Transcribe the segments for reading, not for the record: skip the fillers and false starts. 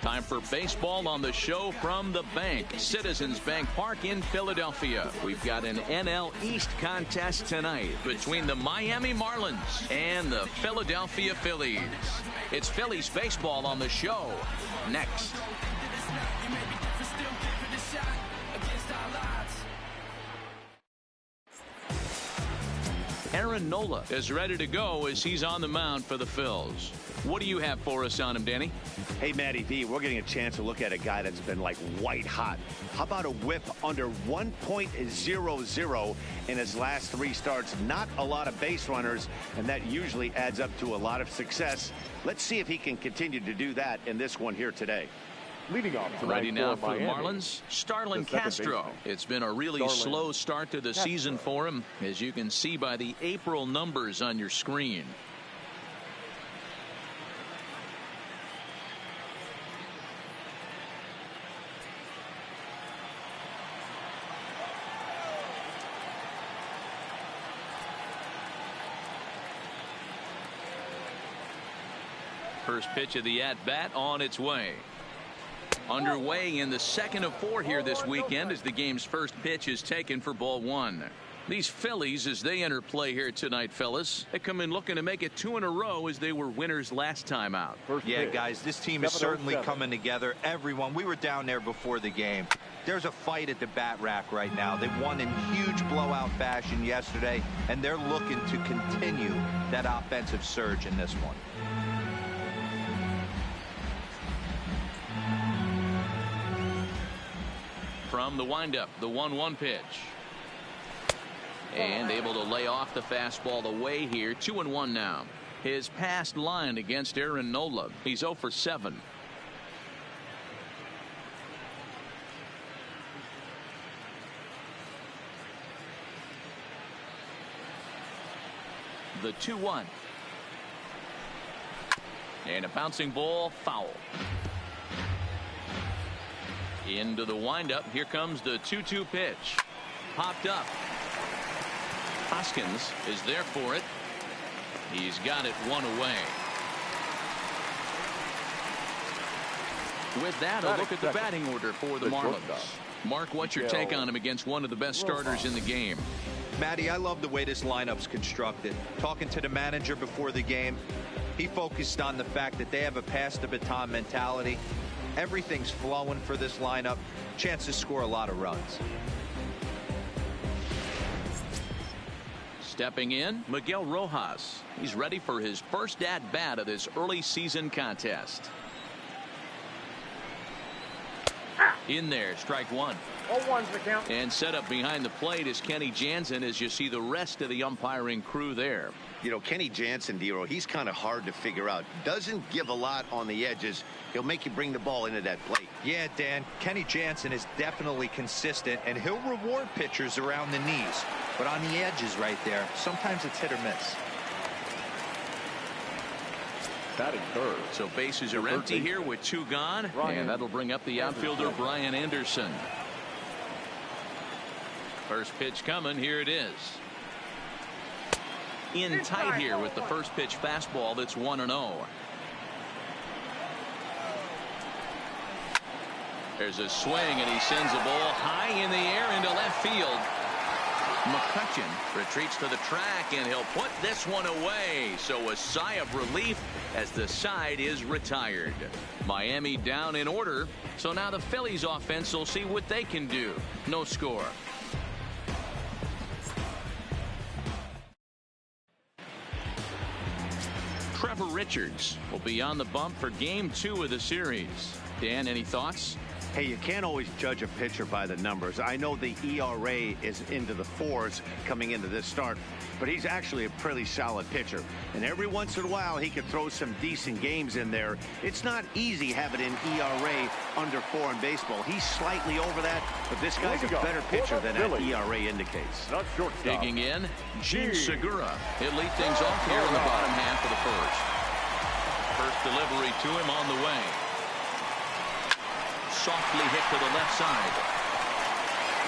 Time for baseball on the show from the bank. Citizens Bank Park in Philadelphia. We've got an NL East contest tonight between the Miami Marlins and the Philadelphia Phillies. It's Phillies baseball on the show next. Aaron Nola is ready to go as he's on the mound for the Phils. What do you have for us on him, Danny? Hey, Matty V, we're getting a chance to look at a guy that's been like white hot. How about a whip under 1.00 in his last 3 starts? Not a lot of base runners, and that usually adds up to a lot of success. Let's see if he can continue to do that in this one here today. Leading off ready now for the Marlins, Starlin Castro. It's been a really slow start to the season for him, as you can see by the April numbers on your screen. First pitch of the at-bat on its way. Underway in the second of 4 here this weekend as the game's first pitch is taken for ball 1. These Phillies, as they enter play here tonight, fellas, they come in looking to make it 2 in a row as they were winners last time out. Yeah, guys, this team is certainly coming together. Everyone, we were down there before the game. There's a fight at the bat rack right now. They won in huge blowout fashion yesterday, and they're looking to continue that offensive surge in this one. From the windup, the 1-1 pitch. And able to lay off the fastball away here. 2-1 now. His past line against Aaron Nola. He's 0 for 7. The 2-1. And a bouncing ball, foul. Into the windup. Here comes the 2-2 pitch. Popped up. Hoskins is there for it. He's got it 1 away. With that, a look at the batting order for the Marlins. Mark, what's your take on him against one of the best starters in the game? Matty, I love the way this lineup's constructed. Talking to the manager before the game, he focused on the fact that they have a pass the baton mentality. Everything's flowing for this lineup. Chance to score a lot of runs. Stepping in, Miguel Rojas. He's ready for his first at-bat of this early season contest. In there, strike 1. 0-1's the count. And set up behind the plate is Kenny Jansen as you see the rest of the umpiring crew there. You know, Kenny Jansen, Dero, he's kind of hard to figure out. Doesn't give a lot on the edges. He'll make you bring the ball into that plate. Yeah, Dan, Kenny Jansen is definitely consistent, and he'll reward pitchers around the knees. But on the edges right there, sometimes it's hit or miss. Batting third. So bases are empty here with 2 gone. And that'll bring up the outfielder Brian Anderson. First pitch coming. Here it is. In tight here with the first pitch fastball that's 1-0. There's a swing and he sends the ball high in the air into left field. McCutchen retreats to the track and he'll put this one away. So a sigh of relief as the side is retired. Miami down in order. So now the Phillies offense will see what they can do. No score. Trevor Richards will be on the bump for game 2 of the series. Dan, any thoughts? Hey, you can't always judge a pitcher by the numbers. I know the ERA is into the 4s coming into this start, but he's actually a pretty solid pitcher. And every once in a while, he could throw some decent games in there. It's not easy having an ERA under 4 in baseball. He's slightly over that, but this guy's a better pitcher than that ERA indicates. Not shortstop. Digging in, Gene Segura. He'll lead things off here in the bottom half of the first. First delivery to him on the way. Softly hit to the left side.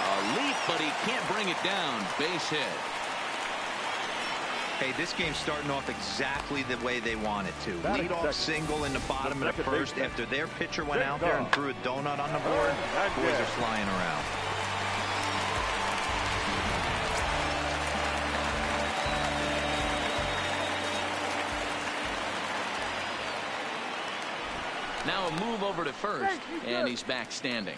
A leap, but he can't bring it down. Base hit. Hey, this game's starting off exactly the way they want it to. Batting Lead off second. single in the bottom of the Second first baseman. after their pitcher went out Big there and dog. threw a donut on the board. Boys are flying around. Now a move over to first, and he's back standing.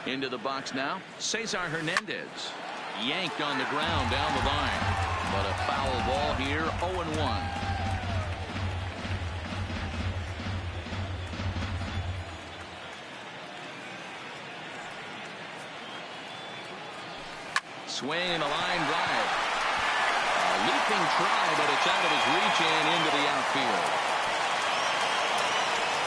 Into the box now, Cesar Hernandez. Yanked on the ground down the line. But a foul ball here, 0-1. Swing and a line drive. A leaping try, but it's out of his reach and into the outfield.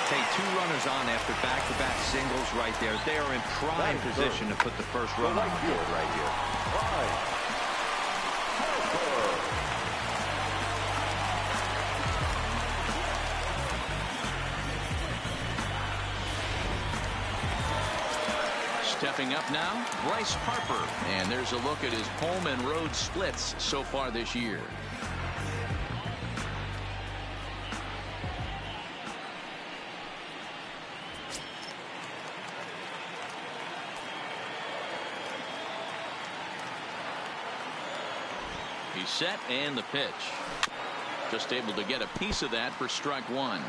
Hey, 2 runners on after back-to-back singles right there. They are in prime position to put the first run on the board right here. Stepping up now, Bryce Harper. And there's a look at his home and road splits so far this year. He's set and the pitch. Just able to get a piece of that for strike 1.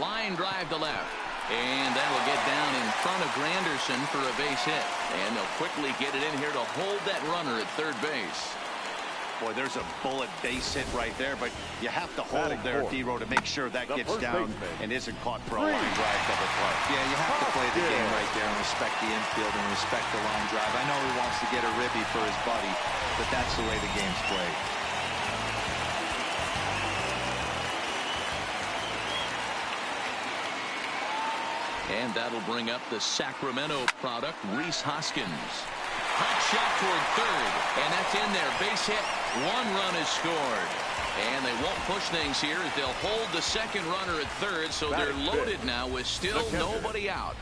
Line drive to left. And that will get down in front of Granderson for a base hit. And they'll quickly get it in here to hold that runner at third base. Boy, there's a bullet base hit right there, but you have to hold there, D-Row, to make sure that gets down and isn't caught for a line drive double play. Yeah, you have to play the game right there and respect the infield and respect the line drive. I know he wants to get a ribby for his buddy, but that's the way the game's played. And that'll bring up the Sacramento product, Rhys Hoskins. Hot shot toward third, and that's in there. Base hit. 1 run is scored. And they won't push things here as they'll hold the second runner at third, so they're loaded now with still nobody out.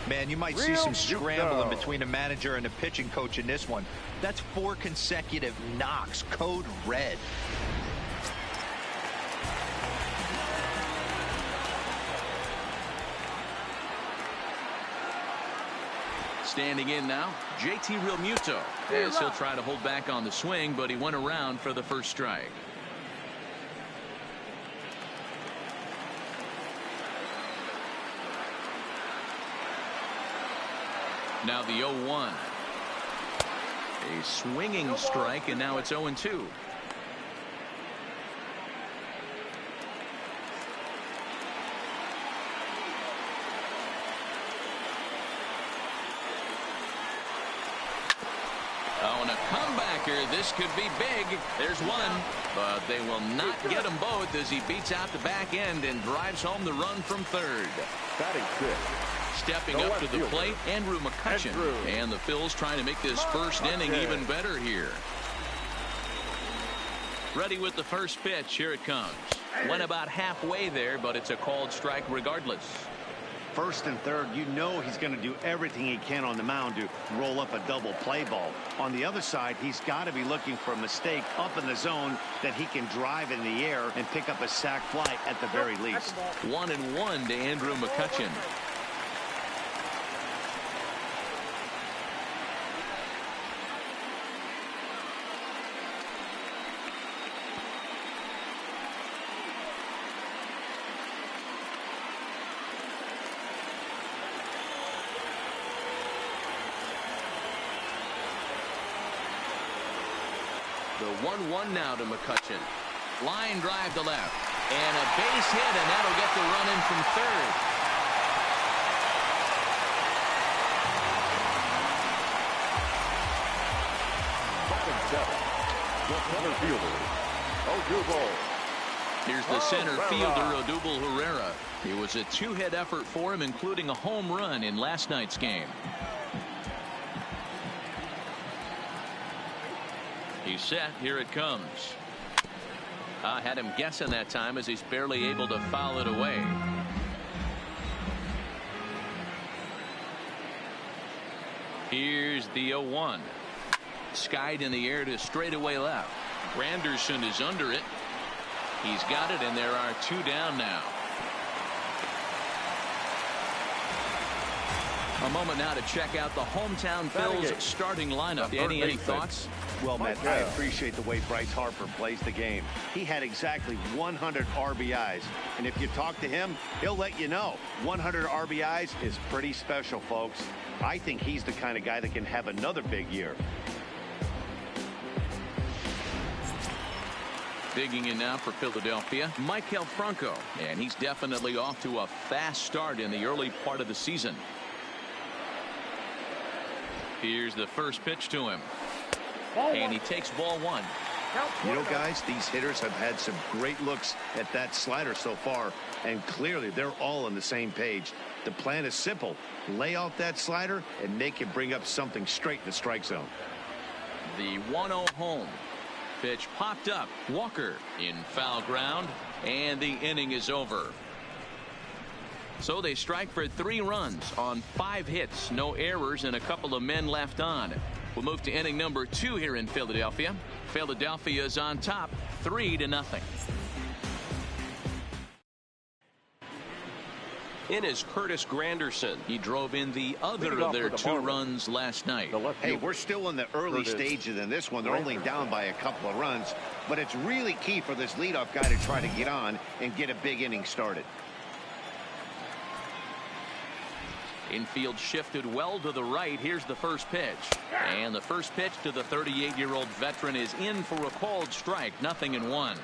Man, you might see some scrambling between a manager and a pitching coach in this one. That's 4 consecutive knocks. Code red. Standing in now, JT Realmuto, as he'll try to hold back on the swing, but he went around for the first strike. Now the 0-1. A swinging strike, and now it's 0-2. Oh, and a comebacker. This could be big. There's one, but they will not get them both as he beats out the back end and drives home the run from third. Batting 6. Stepping up to the plate, Andrew McCutchen. And the Phils trying to make this first inning even better here. Ready with the first pitch. Here it comes. Went about halfway there, but it's a called strike regardless. First and third, you know he's going to do everything he can on the mound to roll up a double play ball. On the other side, he's got to be looking for a mistake up in the zone that he can drive in the air and pick up a sac fly at the very least. 1-1 to Andrew McCutchen. The 1-1 now to McCutchen. Line drive to left. And a base hit, and that'll get the run in from third. Batting 7. The center fielder, Odubel. Here's the center fielder, Odubel Herrera. It was a 2-hit effort for him, including a home run in last night's game. He's set. Here it comes. I had him guessing that time as he's barely able to foul it away. Here's the 0-1. Skied in the air to straightaway left. Granderson is under it. He's got it, and there are 2 down now. A moment now to check out the hometown Phillies starting lineup. Danny, any thoughts? Well, Matt, I appreciate the way Bryce Harper plays the game. He had exactly 100 RBIs. And if you talk to him, he'll let you know 100 RBIs is pretty special, folks. I think he's the kind of guy that can have another big year. Digging in now for Philadelphia, Maikel Franco. And he's definitely off to a fast start in the early part of the season. Here's the first pitch to him. And he takes ball 1. You know, guys, these hitters have had some great looks at that slider so far, and clearly they're all on the same page. The plan is simple. Lay off that slider and make it bring up something straight in the strike zone. The 1-0 home. Pitch popped up. Walker in foul ground, and the inning is over. So they strike for 3 runs on 5 hits, no errors, and a couple of men left on. We'll move to inning number 2 here in Philadelphia. Philadelphia is on top, 3-0. In is Curtis Granderson. He drove in the other of their 2 runs last night. Hey, we're still in the early stages in this one. They're only down by a couple of runs, but it's really key for this leadoff guy to try to get on and get a big inning started. Infield shifted well to the right. Here's the first pitch. And the first pitch to the 38-year-old veteran is in for a called strike. 0-1.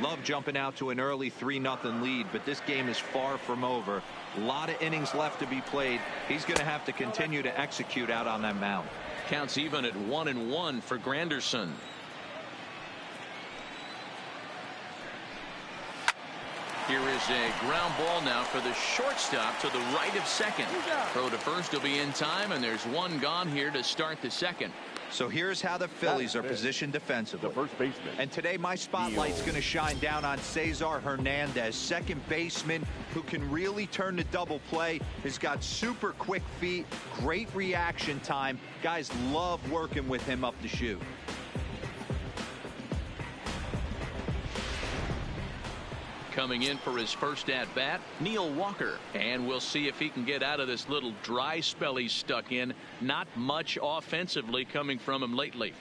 Love jumping out to an early 3-0 lead, but this game is far from over. A lot of innings left to be played. He's going to have to continue to execute out on that mound. Counts even at 1-1 for Granderson. Here is a ground ball now for the shortstop to the right of second. Throw to first will be in time, and there's 1 gone here to start the second. So here's how the Phillies are positioned defensively. The first baseman. And today my spotlight's going to shine down on Cesar Hernandez, second baseman who can really turn the double play. Has got super quick feet, great reaction time. Guys love working with him up the chute. Coming in for his first at-bat, Neil Walker. And we'll see if he can get out of this little dry spell he's stuck in. Not much offensively coming from him lately.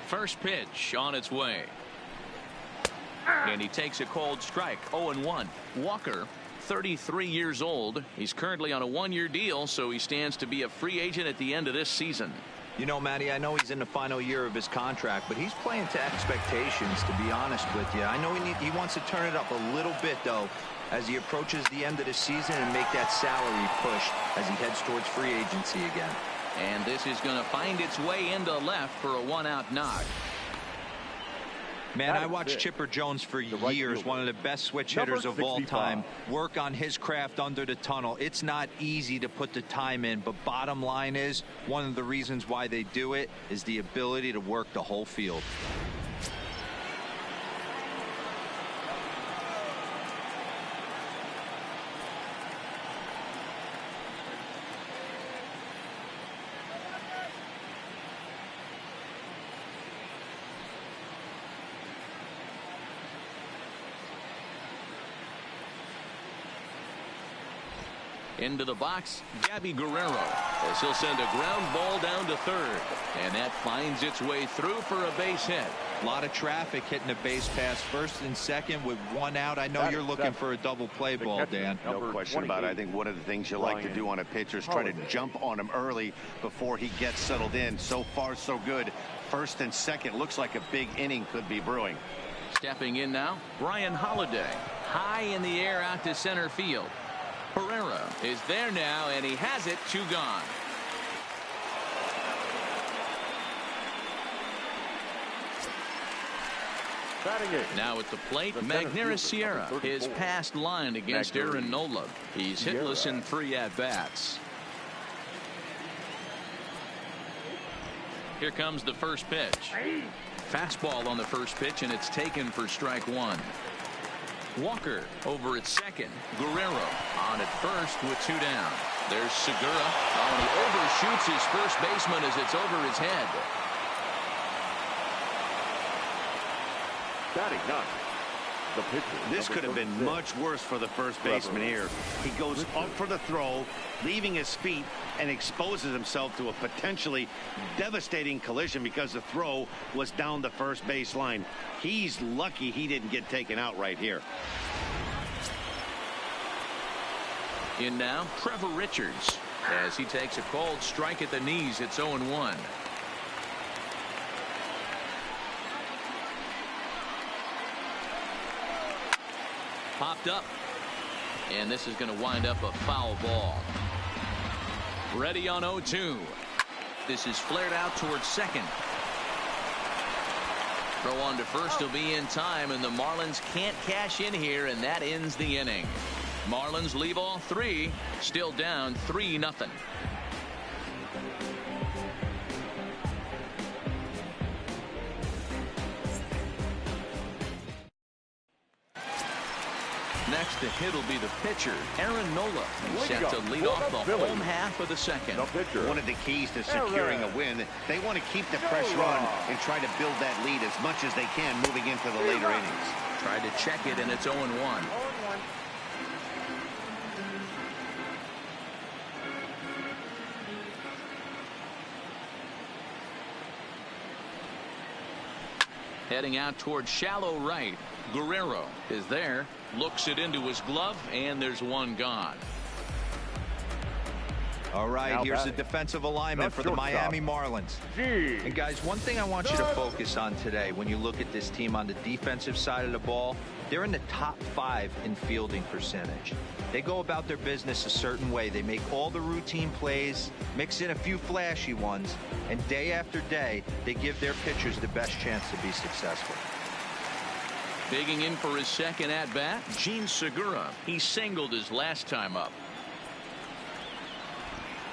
First pitch on its way. And he takes a cold strike. 0-1. Walker, 33 years old. He's currently on a 1-year deal, so he stands to be a free agent at the end of this season. You know, Matty, I know he's in the final year of his contract, but he's playing to expectations, to be honest with you. I know he wants to turn it up a little bit, though, as he approaches the end of the season and make that salary push as he heads towards free agency again. And this is going to find its way into left for a 1-out knock. Man, I watched Chipper Jones for years, one of the best switch hitters of all time. Work on his craft under the tunnel. It's not easy to put the time in, but bottom line is, one of the reasons why they do it is the ability to work the whole field. Into the box, Gabby Guerrero, as he'll send a ground ball down to third. And that finds its way through for a base hit. A lot of traffic hitting the base pass first and second with 1 out. I know you're looking for a double play ball, Dan. No question about it. I think one of the things you like to do on a pitcher is try to jump on him early before he gets settled in. So far, so good. First and second looks like a big inning could be brewing. Stepping in now, Brian Holiday. High in the air out to center field. Herrera is there now, and he has it. 2 gone. Batting eighth. Now at the plate, The center Magneuris fielder, Sierra. number 34. His past line against Magneuris Aaron Nola. He's hitless Sierra. in 3 at-bats. Here comes the first pitch. Fastball on the first pitch, and it's taken for strike 1. Walker over at second. Guerrero on at first with 2 down. There's Segura. Oh, and he overshoots his first baseman as it's over his head. Batting ninth. The pitcher. This could have been 36. much worse for the first baseman here. He goes up for the throw, leaving his feet, and exposes himself to a potentially devastating collision because the throw was down the first base line. He's lucky he didn't get taken out right here. In now, Trevor Richards. As he takes a cold strike at the knees, it's 0-1. Popped up. And this is going to wind up a foul ball. Ready on 0-2. This is flared out towards second. Throw on to first will be in time, and the Marlins can't cash in here, and that ends the inning. Marlins leave all 3, still down 3-0. Next to hit will be the pitcher, Aaron Nola. He's set to lead off the home half of the second. The pitcher. One of the keys to securing a win, they want to keep the pressure on and try to build that lead as much as they can moving into the later innings. Tried to check it, and it's 0-1. Heading out towards shallow right. Guerrero is there, looks it into his glove, and there's one gone. All right, Now here's the batting. defensive alignment for the Shortstop. Miami Marlins. And guys, one thing I want you to focus on today when you look at this team on the defensive side of the ball, they're in the top 5 in fielding percentage. They go about their business a certain way. They make all the routine plays, mix in a few flashy ones, and day after day, they give their pitchers the best chance to be successful. Digging in for his second at-bat, Gene Segura. He singled his last time up.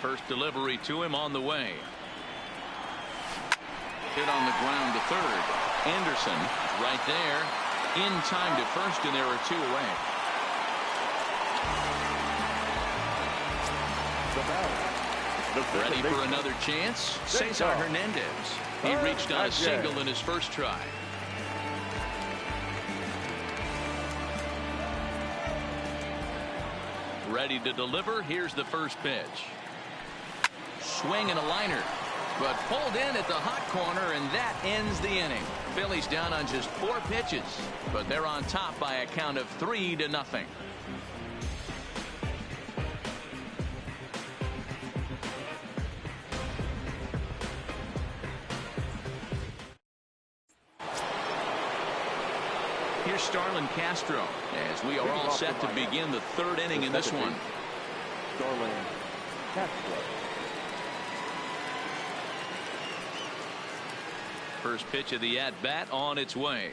First delivery to him on the way. Hit on the ground to third. Anderson right there. In time to first, and there are 2 away. Ready for another chance? Cesar Hernandez. He reached on a single in his first try. Ready to deliver. Here's the first pitch. Swing and a liner, but pulled in at the hot corner, and that ends the inning. Phillies down on just 4 pitches, but they're on top by a count of 3-0. Here's Starlin Castro as we are all set to begin the 3rd inning in this one. Starlin Castro. First pitch of the at-bat on its way.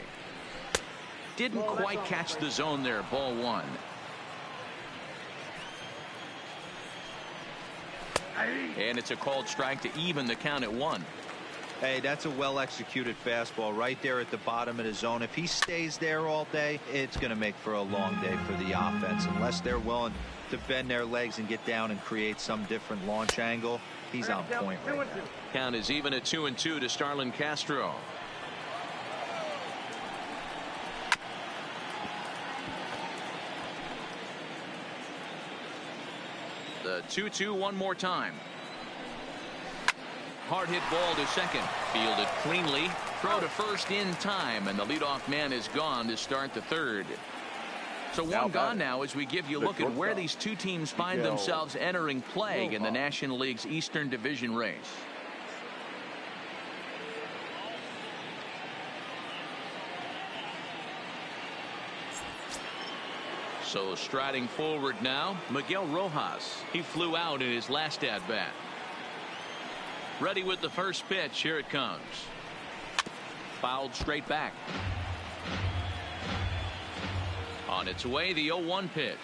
Didn't quite catch the zone there. Ball 1. And it's a called strike to even the count at 1. Hey, that's a well-executed fastball right there at the bottom of the zone. If he stays there all day, it's going to make for a long day for the offense. Unless they're willing to bend their legs and get down and create some different launch angle, he's on point right now. Count is even at 2-2 to Starlin Castro. The 2-2 one more time. Hard hit ball to second. Fielded cleanly. Throw to first in time, and the leadoff man is gone to start the 3rd. So one gone now as we give you a look at where these 2 teams find themselves entering play in the National League's Eastern Division race. So striding forward now, Miguel Rojas. He flew out in his last at-bat. Ready with the first pitch. Here it comes. Fouled straight back. On its way, the 0-1 pitch.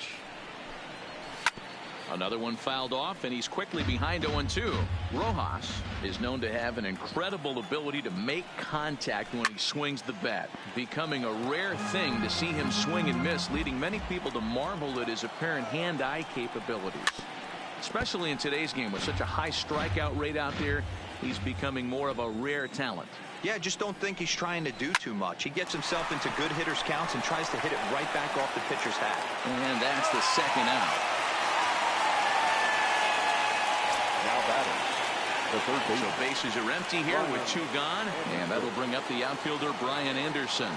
Another one fouled off, and he's quickly behind 0-2. Rojas is known to have an incredible ability to make contact when he swings the bat, becoming a rare thing to see him swing and miss, leading many people to marvel at his apparent hand-eye capabilities. Especially in today's game with such a high strikeout rate out there, he's becoming more of a rare talent. Yeah, I just don't think he's trying to do too much. He gets himself into good hitters' counts and tries to hit it right back off the pitcher's hat. And that's the second out. Now batting, the third base. So bases are empty here with 2 gone, and that'll bring up the outfielder Brian Anderson.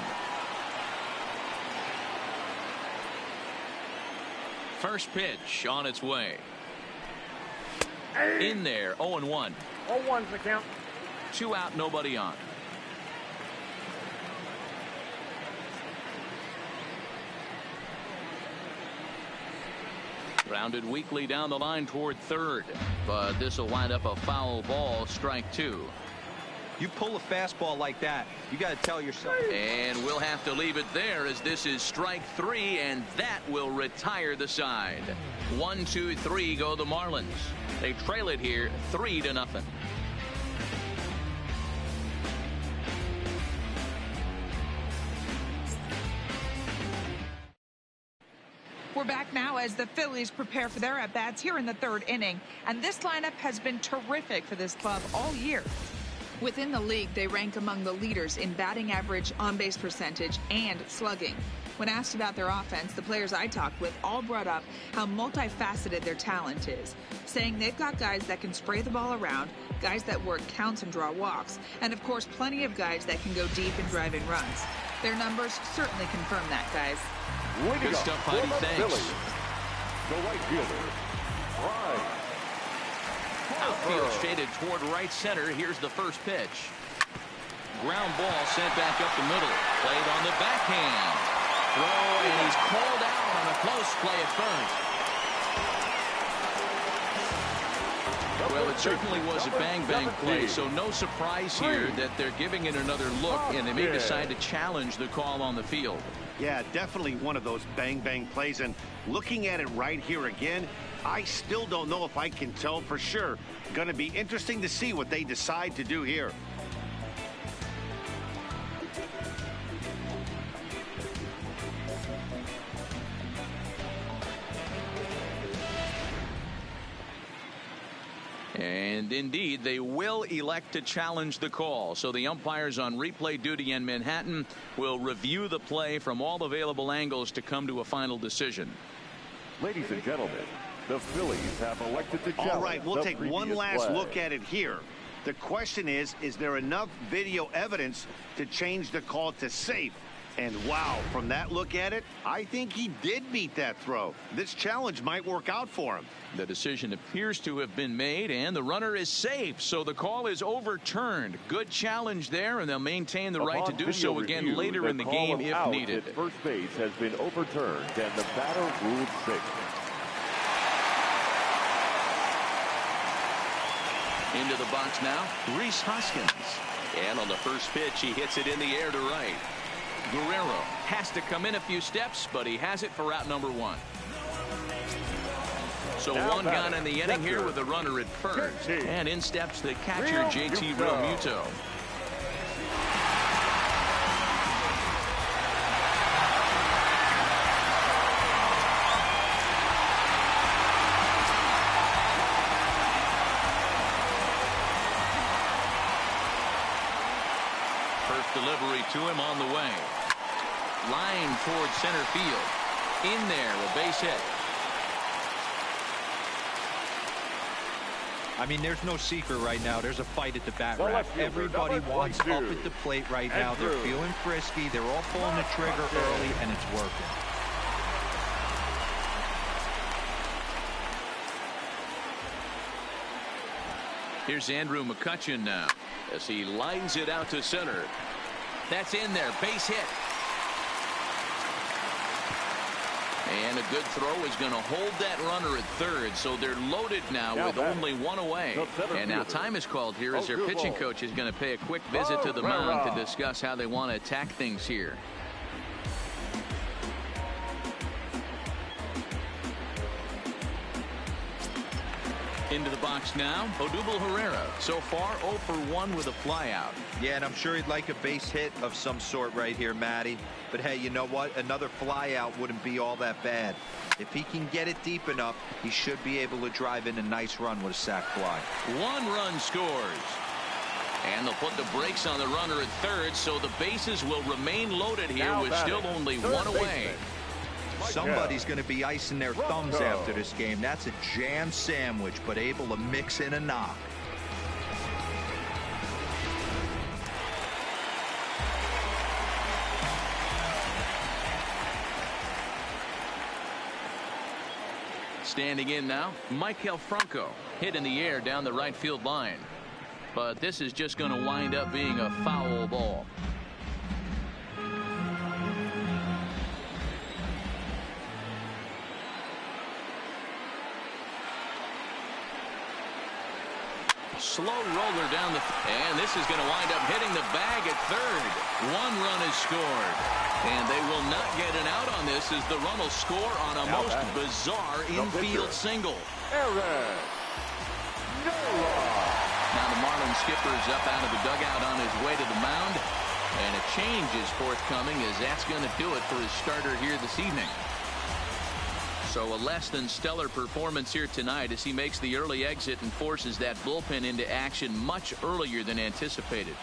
First pitch on its way. In there, 0-1. 0-1's the count. 2 out, nobody on. Grounded weakly down the line toward third, but this will wind up a foul ball, strike 2. You pull a fastball like that, you got to tell yourself. And we'll have to leave it there, as this is strike 3, and that will retire the side. 1, 2, 3 go the Marlins. They trail it here 3-0. We're back now as the Phillies prepare for their at-bats here in the 3rd inning. And this lineup has been terrific for this club all year. Within the league, they rank among the leaders in batting average, on-base percentage, and slugging. When asked about their offense, the players I talked with all brought up how multifaceted their talent is, saying they've got guys that can spray the ball around, guys that work counts and draw walks, and of course plenty of guys that can go deep and drive in runs. Their numbers certainly confirm that, guys. Good stuff, Heidi. Thanks. The right fielder, Brian. Outfield shaded toward right center. Here's the first pitch. Ground ball sent back up the middle. Played on the backhand. Throw, and he's called out on a close play at first. Well, it certainly was a bang-bang play, so no surprise here that they're giving it another look, and they may decide to challenge the call on the field. Yeah, definitely one of those bang-bang plays, and looking at it right here again, I still don't know if I can tell for sure. Going to be interesting to see what they decide to do here. And indeed, they will elect to challenge the call. So the umpires on replay duty in Manhattan will review the play from all available angles to come to a final decision. Ladies and gentlemen, the Phillies have elected to challenge. All right, we'll take one last look at it here. The question is there enough video evidence to change the call to safe? And wow, from that look at it, I think he did beat that throw. This challenge might work out for him. The decision appears to have been made, and the runner is safe, so the call is overturned. Good challenge there, and they'll maintain the right to do so again later in the game if needed. First base has been overturned, and the batter ruled safe. Into the box now, Rhys Hoskins. And on the first pitch, he hits it in the air to right. Guerrero has to come in a few steps, but he has it for out number 1. So now one gone in the inning here with a runner at first. And in steps the catcher, JT Realmuto. First delivery to him on the way. Line towards center field. In there, a base hit. I mean, there's no secret right now. There's a fight at the bat rack. Everybody wants up at the plate right now. They're feeling frisky. They're all pulling the trigger early, and it's working. Here's Andrew McCutchen now as he lines it out to center. That's in there. Base hit. And a good throw is going to hold that runner at third, so they're loaded now with only one away. And now time is called here as their pitching coach is going to pay a quick visit to the mound to discuss how they want to attack things here. box now. Odubel Herrera, so far 0 for 1 with a flyout. Yeah, and I'm sure he'd like a base hit of some sort right here, Matty. But hey, you know what? Another flyout wouldn't be all that bad. If he can get it deep enough, he should be able to drive in a nice run with a sac fly. 1 run scores. And they'll put the brakes on the runner at third, so the bases will remain loaded here now with still only 1 away. Somebody's going to be icing their thumbs after this game. That's a jam sandwich, but able to mix in a knock. Standing in now, Michael Franco. Hit in the air down the right field line. But this is just going to wind up being a foul ball. Slow roller down the, and this is going to wind up hitting the bag at third. 1 run is scored, and they will not get an out on this as the run will score on a most bizarre infield single. Now the Marlins skipper is up out of the dugout on his way to the mound, and a change is forthcoming as that's going to do it for his starter here this evening. So a less than stellar performance here tonight as he makes the early exit and forces that bullpen into action much earlier than anticipated.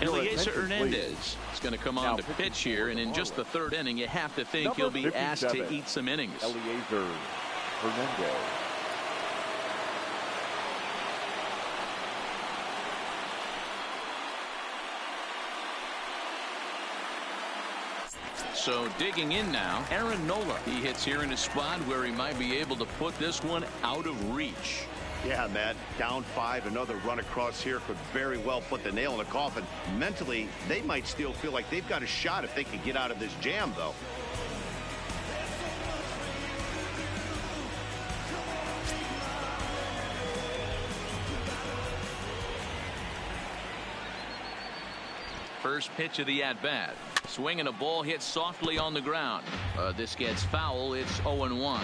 Eliezer Hernandez is going to come on to pitch here, and in just the 3rd inning, you have to think he'll be asked to eat some innings. Eliezer Hernandez. So digging in now, Aaron Nola. He hits here in a spot where he might be able to put this one out of reach. Yeah, Matt, down 5, another run across here could very well put the nail in the coffin. Mentally, they might still feel like they've got a shot if they can get out of this jam, though. First pitch of the at-bat. Swing and a ball hit softly on the ground. This gets foul. It's 0-1.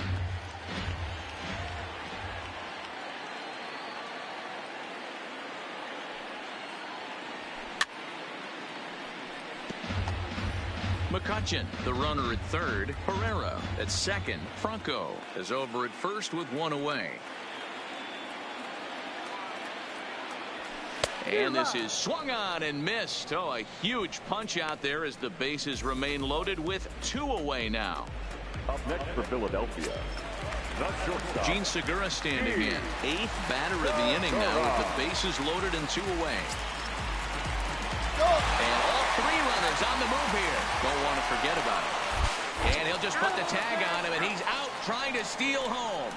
McCutchen, the runner at third. Herrera at second. Franco is over at first with 1 away. And this is swung on and missed. Oh, a huge punch out there as the bases remain loaded with 2 away now. Up next for Philadelphia, the shortstop, Gene Segura standing in. 8th batter of the inning now with the bases loaded and 2 away. And all 3 runners on the move here. Don't want to forget about it. And he'll just put the tag on him, and he's out trying to steal home.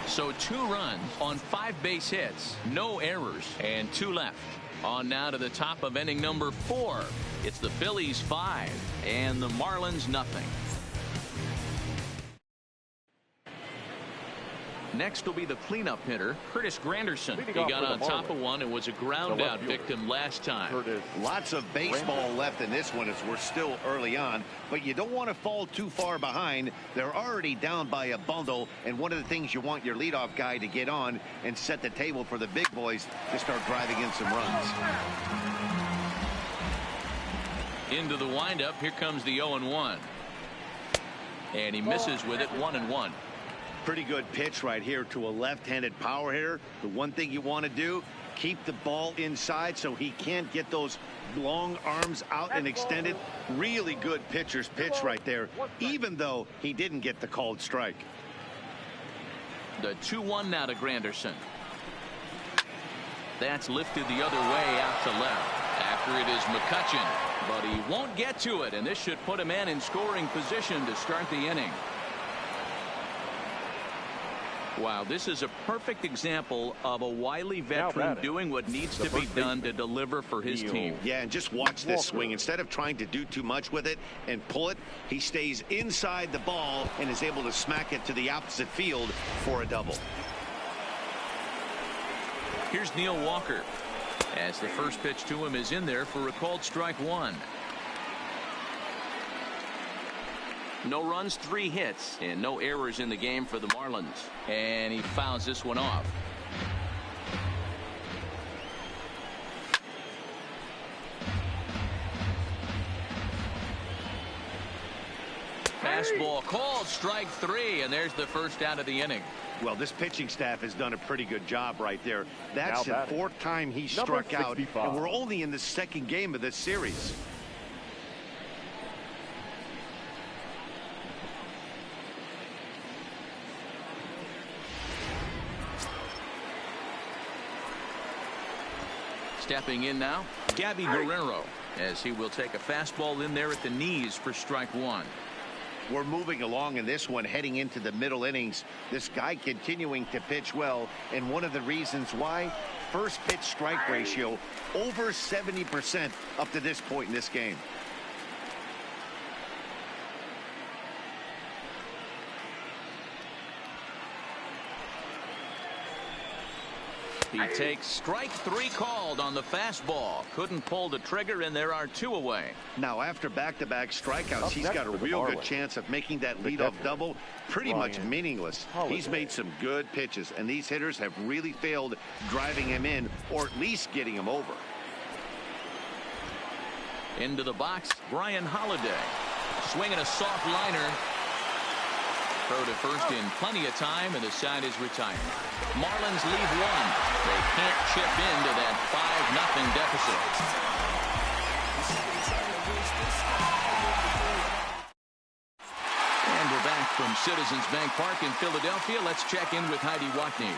So 2 runs on 5 base hits, no errors, and 2 left. On now to the top of inning number 4. It's the Phillies 5 and the Marlins nothing. Next will be the cleanup hitter, Curtis Granderson. He got on top of one and was a ground out victim last time. Lots of baseball left in this one as we're still early on, but you don't want to fall too far behind. They're already down by a bundle, and one of the things you want your leadoff guy to get on and set the table for the big boys to start driving in some runs. Into the windup, here comes the 0-1. And he misses with it, 1-1. Pretty good pitch right here to a left-handed power hitter. The one thing you want to do, keep the ball inside so he can't get those long arms out and extended. Really good pitcher's pitch right there, even though he didn't get the called strike. The 2-1 now to Granderson. That's lifted the other way out to left. After it is McCutchen, but he won't get to it, and this should put a man in scoring position to start the inning. Wow, this is a perfect example of a wily veteran doing what needs to be done to deliver for his team. Yeah, and just watch this swing. Instead of trying to do too much with it and pull it, he stays inside the ball and is able to smack it to the opposite field for a double. Here's Neil Walker as the first pitch to him is in there for a called strike 1. No runs, 3 hits, and no errors in the game for the Marlins. And he fouls this one off. Fastball called, strike 3, and there's the first out of the inning. Well, this pitching staff has done a pretty good job right there. That's the 4th time he struck out, and we're only in the 2nd game of this series. Stepping in now, Gabby Guerrero, as he will take a fastball in there at the knees for strike 1. We're moving along in this one, heading into the middle innings. This guy continuing to pitch well, and one of the reasons why, first pitch strike ratio over 70% up to this point in this game. He takes strike 3 called on the fastball. Couldn't pull the trigger, and there are 2 away. Now, after back-to-back strikeouts, he's got a real good chance of making that leadoff double pretty much meaningless. He's made some good pitches, and these hitters have really failed driving him in or at least getting him over. Into the box, Brian Holiday. Swinging a soft liner. Throw to first in plenty of time, and the side is retired. Marlins leave 1. They can't chip into that 5-0 deficit. And we're back from Citizens Bank Park in Philadelphia. Let's check in with Heidi Watney.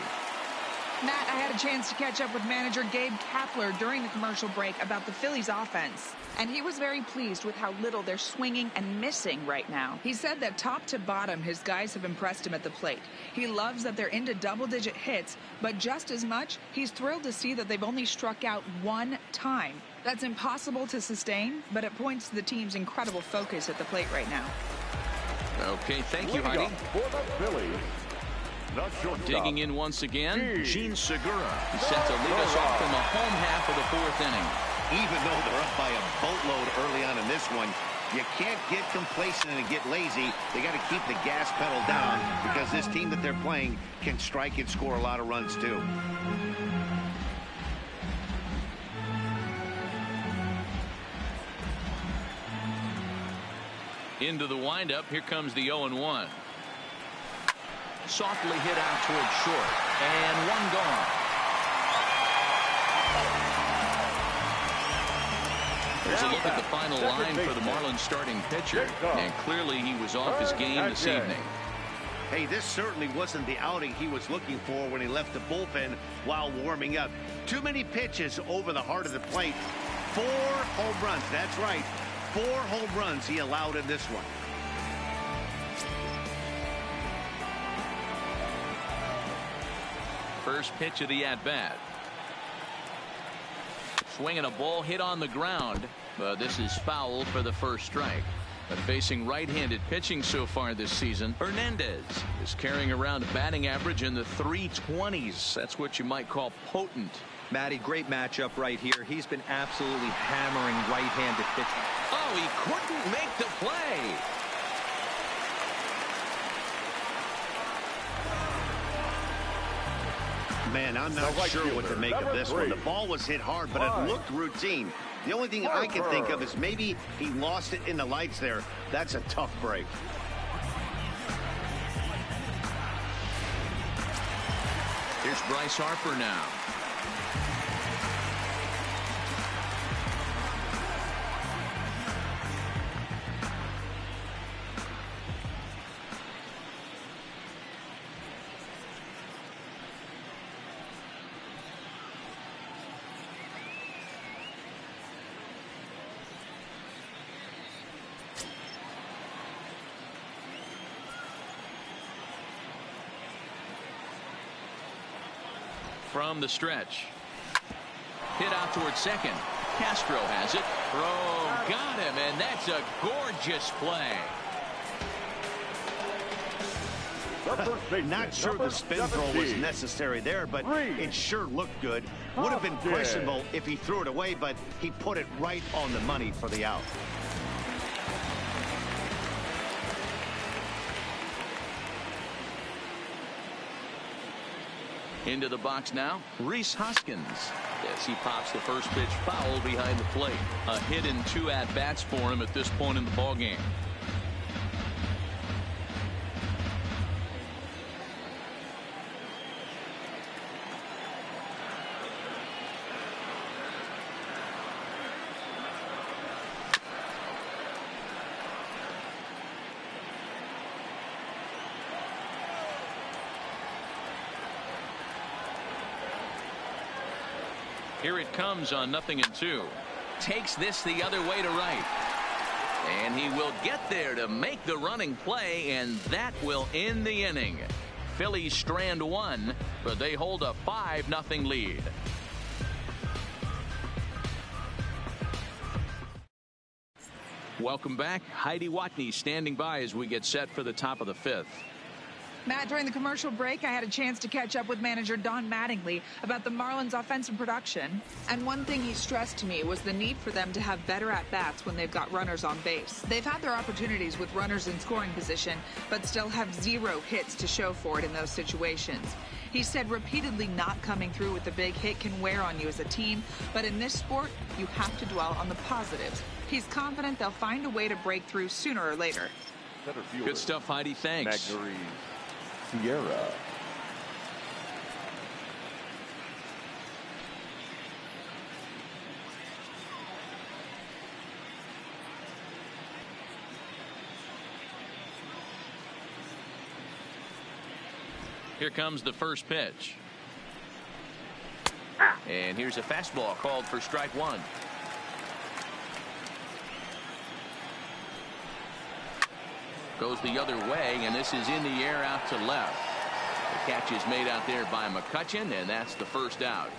Matt, I had a chance to catch up with manager Gabe Kapler during the commercial break about the Phillies offense. And he was very pleased with how little they're swinging and missing right now. He said that top to bottom, his guys have impressed him at the plate. He loves that they're into double-digit hits, but just as much, he's thrilled to see that they've only struck out 1 time. That's impossible to sustain, but it points to the team's incredible focus at the plate right now. Okay, thank you, Heidi. For the Phillies, digging in once again, Gene Segura. He's set to lead us off in the home half of the 4th inning. Even though they're up by a boatload early on in this one, you can't get complacent and get lazy. They got to keep the gas pedal down because this team that they're playing can strike and score a lot of runs too. Into the windup, here comes the 0-1. Softly hit out towards short, and 1 gone. There's a look at the final line for the Marlins starting pitcher, and clearly he was off his game this evening. Hey, this certainly wasn't the outing he was looking for when he left the bullpen while warming up. Too many pitches over the heart of the plate. 4 home runs, that's right. 4 home runs he allowed in this one. First pitch of the at-bat. Swinging a ball hit on the ground, but this is foul for the first strike. But facing right-handed pitching so far this season, Hernandez is carrying around a batting average in the 320s. That's what you might call potent. Matty, great matchup right here. He's been absolutely hammering right-handed pitching. Oh, he couldn't make the play. Man, I'm not sure what to make of this one. The ball was hit hard, but it looked routine. The only thing I can think of is maybe he lost it in the lights there. That's a tough break. Here's Bryce Harper now. From the stretch. Hit out towards second. Castro has it. Throw got him, and that's a gorgeous play. Not sure the spin throw was necessary there, but it sure looked good. Would have been questionable if he threw it away, but he put it right on the money for the out. Into the box now, Rhys Hoskins. Yes, he pops the first pitch foul behind the plate. A hit and 2 at-bats for him at this point in the ballgame. Here it comes on 0-2. Takes this the other way to right. And he will get there to make the running play, and that will end the inning. Phillies strand 1, but they hold a 5-0 lead. Welcome back. Heidi Watney standing by as we get set for the top of the 5th. Matt, during the commercial break, I had a chance to catch up with manager Don Mattingly about the Marlins' offensive production. And one thing he stressed to me was the need for them to have better at-bats when they've got runners on base. They've had their opportunities with runners in scoring position, but still have 0 hits to show for it in those situations. He said repeatedly not coming through with a big hit can wear on you as a team, but in this sport, you have to dwell on the positives. He's confident they'll find a way to break through sooner or later. Good stuff, Heidi. Thanks. Sierra. Here comes the first pitch. And here's a fastball called for strike 1. Goes the other way, and this is in the air out to left. The catch is made out there by McCutchen, and that's the first out.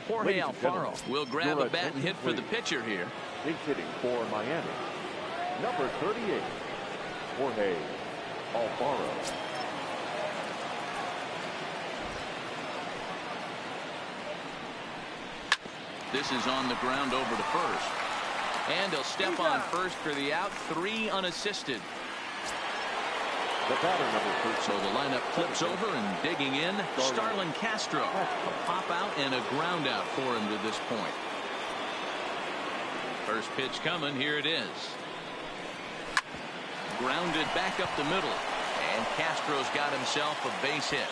Jorge Alfaro will grab a bat and hit for the pitcher here. He's hitting for Miami. Number 38, Jorge Alfaro. This is on the ground over to first. And he'll step on first for the out, 3 unassisted. The batter, number 13. So the lineup flips over and digging in, Starlin Castro. A pop out and a ground out for him to this point. First pitch coming, here it is. Grounded back up the middle, and Castro's got himself a base hit.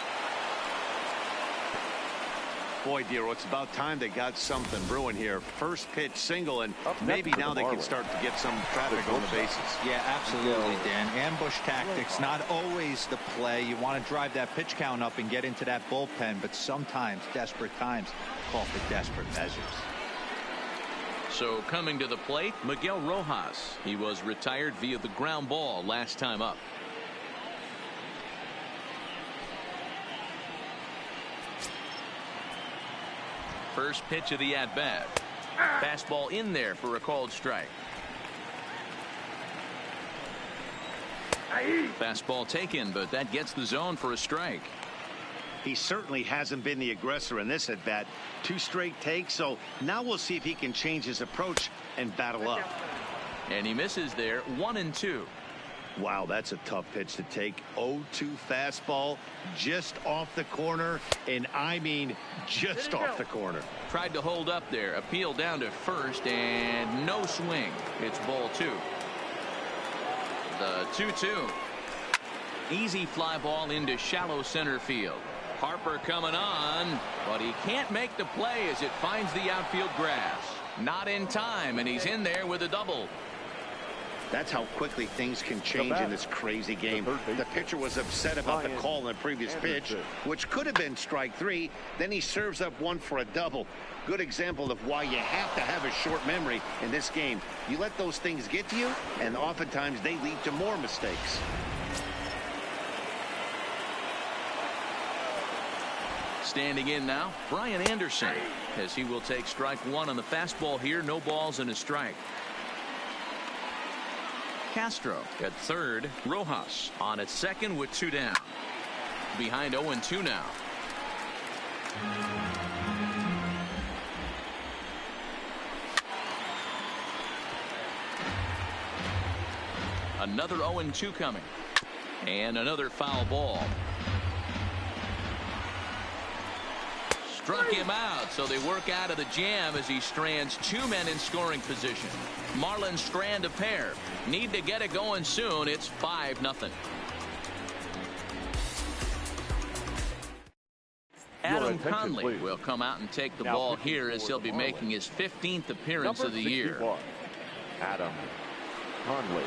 Boy, Dero, it's about time they got something brewing here. First pitch single, and maybe now they can start to get some traffic on the bases. Yeah, absolutely, Dan. Ambush tactics, not always the play. You want to drive that pitch count up and get into that bullpen, but sometimes, desperate times, call for desperate measures. So coming to the plate, Miguel Rojas. He was retired via the ground ball last time up. First pitch of the at-bat. Fastball in there for a called strike. Fastball taken, but that gets the zone for a strike. He certainly hasn't been the aggressor in this at-bat. 2 straight takes, so now we'll see if he can change his approach and battle up. And he misses there, 1-2. Wow, that's a tough pitch to take. 0-2 fastball just off the corner, and I mean just off the corner. Tried to hold up there, appeal down to first, and no swing. It's ball 2. The 2-2. Easy fly ball into shallow center field. Harper coming on, but he can't make the play as it finds the outfield grass. Not in time, and he's in there with a double. That's how quickly things can change in this crazy game. The pitcher was upset about the call in the previous pitch, which could have been strike 3. Then he serves up 1 for a double. Good example of why you have to have a short memory in this game. You let those things get to you, and oftentimes they lead to more mistakes. Standing in now, Brian Anderson, as he will take strike 1 on the fastball here. No balls and a strike. Castro at third. Rojas on at second with 2 down. Behind 0-2 now. Another 0-2 coming. And another foul ball. struck him out, so they work out of the jam as he strands 2 men in scoring position. Marlins strand a pair. Need to get it going soon. It's 5-0. Adam Conley will come out and take the ball here as he'll be making his 15th appearance of the year. Adam Conley.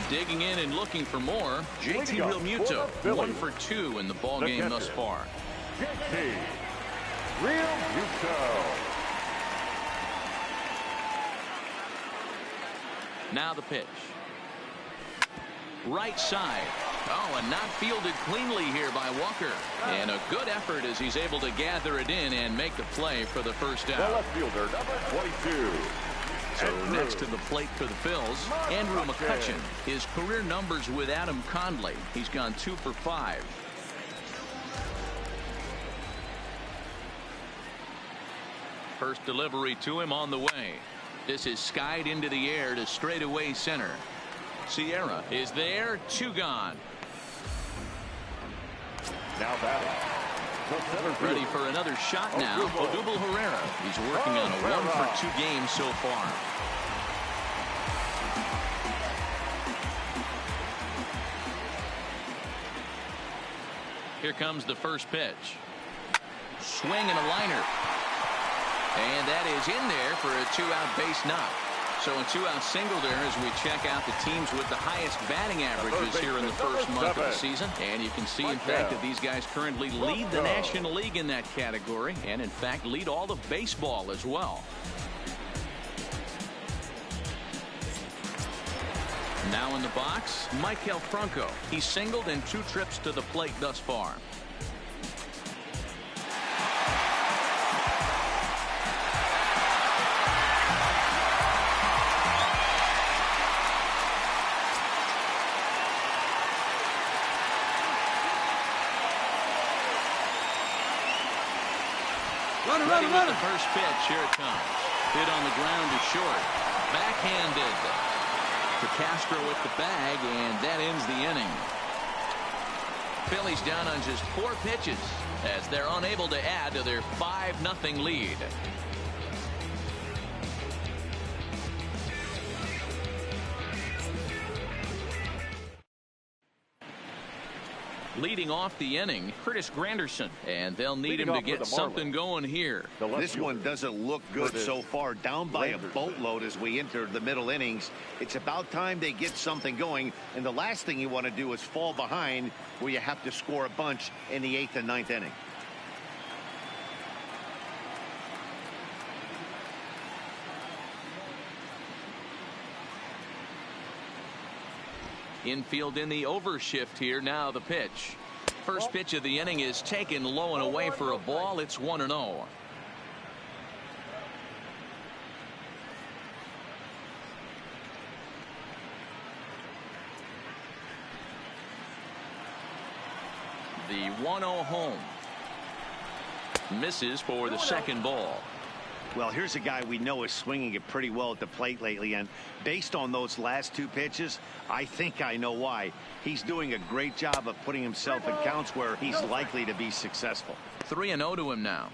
Digging in and looking for more, JT Realmuto, 1 for 2 in the ball game thus far. JT Realmuto. Now the pitch. Right side. Oh, and not fielded cleanly here by Walker. And a good effort as he's able to gather it in and make the play for the first out. The left fielder, number 22. So next to the plate for the Phils, Andrew McCutchen. His career numbers with Adam Conley. He's gone 2 for 5. First delivery to him on the way. This is skied into the air to straightaway center. Sierra is there, 2 gone. Now batting. Ready for another shot now. Odubel Herrera. He's working on a 1 for 2 game so far. Here comes the first pitch. Swing and a liner. And that is in there for a 2-out base knock. So a 2-out single there as we check out the teams with the highest batting averages here in the first month of the season. And you can see, in fact, that these guys currently lead the National League in that category and, in fact, lead all of baseball as well. Now in the box, Maikel Franco. He's singled in 2 trips to the plate thus far. Ready with the first pitch. Here it comes. Hit on the ground to short. Backhanded to Castro with the bag, and that ends the inning. Phillies down on just 4 pitches as they're unable to add to their 5-0 lead. Leading off the inning, Curtis Granderson, and they'll need him to get something going here. This one doesn't look good so far. Down by a boatload as we enter the middle innings. It's about time they get something going, and the last thing you want to do is fall behind where you have to score a bunch in the 8th and 9th inning. Infield in the overshift here. Now the pitch. First pitch of the inning is taken low and away for a ball. It's 1-0. The 1-0 home. Misses for the second ball. Well, here's a guy we know is swinging it pretty well at the plate lately, and based on those last 2 pitches, I think I know why. He's doing a great job of putting himself in counts where he's likely to be successful. 3-0 to him now.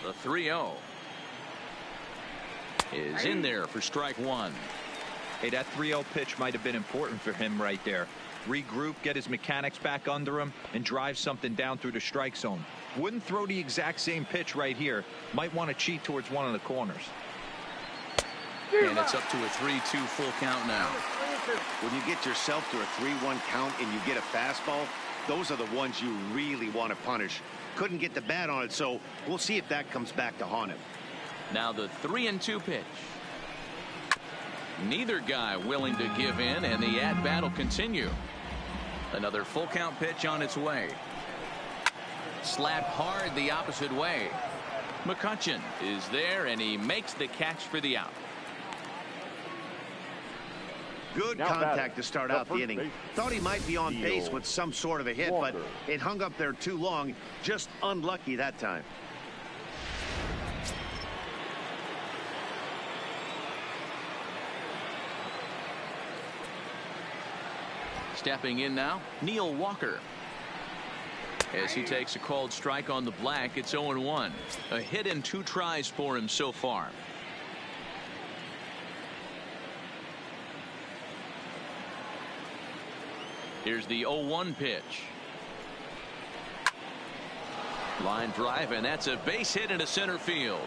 The 3-0 is in there for strike 1. Hey, that 3-0 pitch might have been important for him right there. Regroup, get his mechanics back under him, and drive something down through the strike zone. Wouldn't throw the exact same pitch right here. Might want to cheat towards one of the corners. And it's up to a 3-2 full count now. When you get yourself to a 3-1 count and you get a fastball, those are the ones you really want to punish. Couldn't get the bat on it, so we'll see if that comes back to haunt him. Now the 3-2 pitch. Neither guy willing to give in, and the at-bat will continue. Another full count pitch on its way. Slapped hard the opposite way. McCutchen is there, and he makes the catch for the out. Good contact to start out the inning. Thought he might be on base with some sort of a hit, but it hung up there too long. Just unlucky that time. Stepping in now, Neil Walker. As he takes a called strike on the black, it's 0-1. A hit and 2 tries for him so far. Here's the 0-1 pitch. Line drive, and that's a base hit into center field.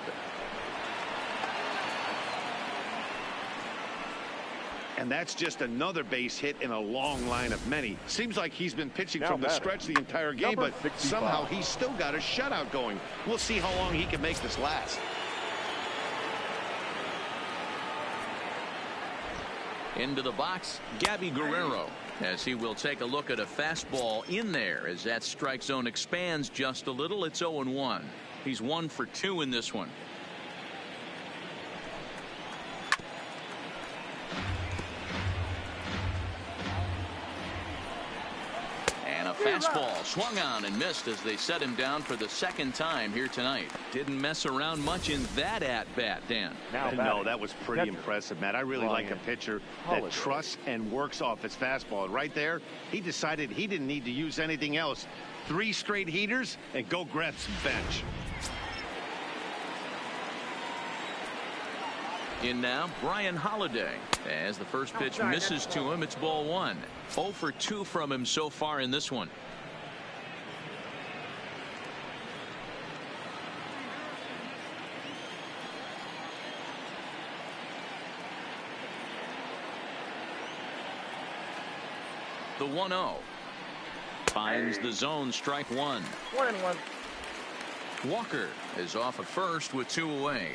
And that's just another base hit in a long line of many. Seems like he's been pitching from the stretch the entire game, but somehow he's still got a shutout going. We'll see how long he can make this last. Into the box, Gabby Guerrero, as he will take a look at a fastball in there as that strike zone expands just a little. It's 0-1. He's 1 for 2 in this one. Fastball swung on and missed as they set him down for the second time here tonight. Didn't mess around much in that at-bat, Dan. No, that was pretty impressive, Matt. I really like a pitcher that trusts and works off his fastball. And right there, he decided he didn't need to use anything else. 3 straight heaters and go grab some bench. In now, Brian Holiday. As the first pitch misses to him, it's ball 1. 0 for 2 from him so far in this one. The 1-0. Finds the zone, strike 1. 1-1. Walker is off at first with 2 away.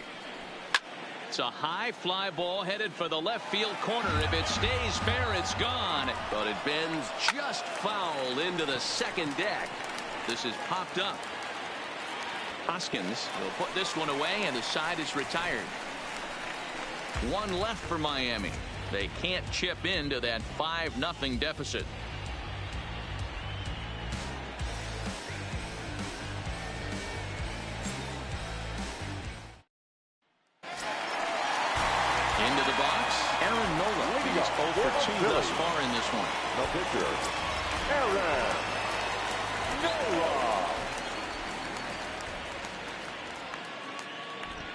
It's a high fly ball headed for the left field corner. If it stays fair, it's gone. But it bends just foul into the second deck. This is popped up. Hoskins will put this one away, and the side is retired. 1 left for Miami. They can't chip into that 5-0 deficit. Into the box, Aaron Nola. He's 0 for 2 thus far in this one. The pitcher, Aaron Nola.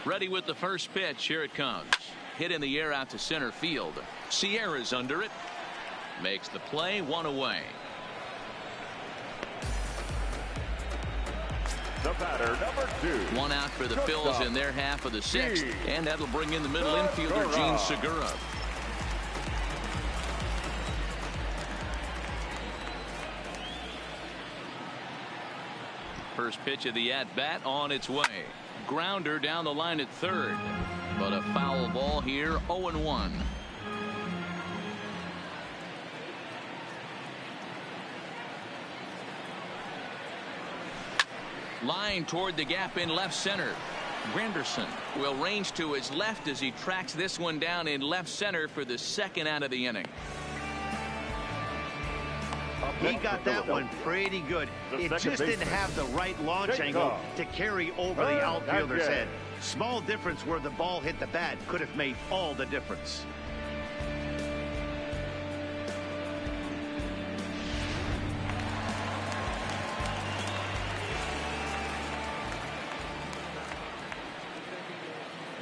Ready with the first pitch. Here it comes. Hit in the air out to center field. Sierra's under it. Makes the play, 1 away. The batter, number 2. 1 out for the Phillies in their half of the 6th. And that'll bring in the middle infielder, Gene Segura. First pitch of the at-bat on its way. Grounder down the line at third. But a foul ball here, 0-1. Line toward the gap in left center. Granderson will range to his left as he tracks this one down in left center for the second out of the inning. He got that one pretty good. It just didn't have the right launch angle to carry over the outfielder's head. Small difference where the ball hit the bat could have made all the difference.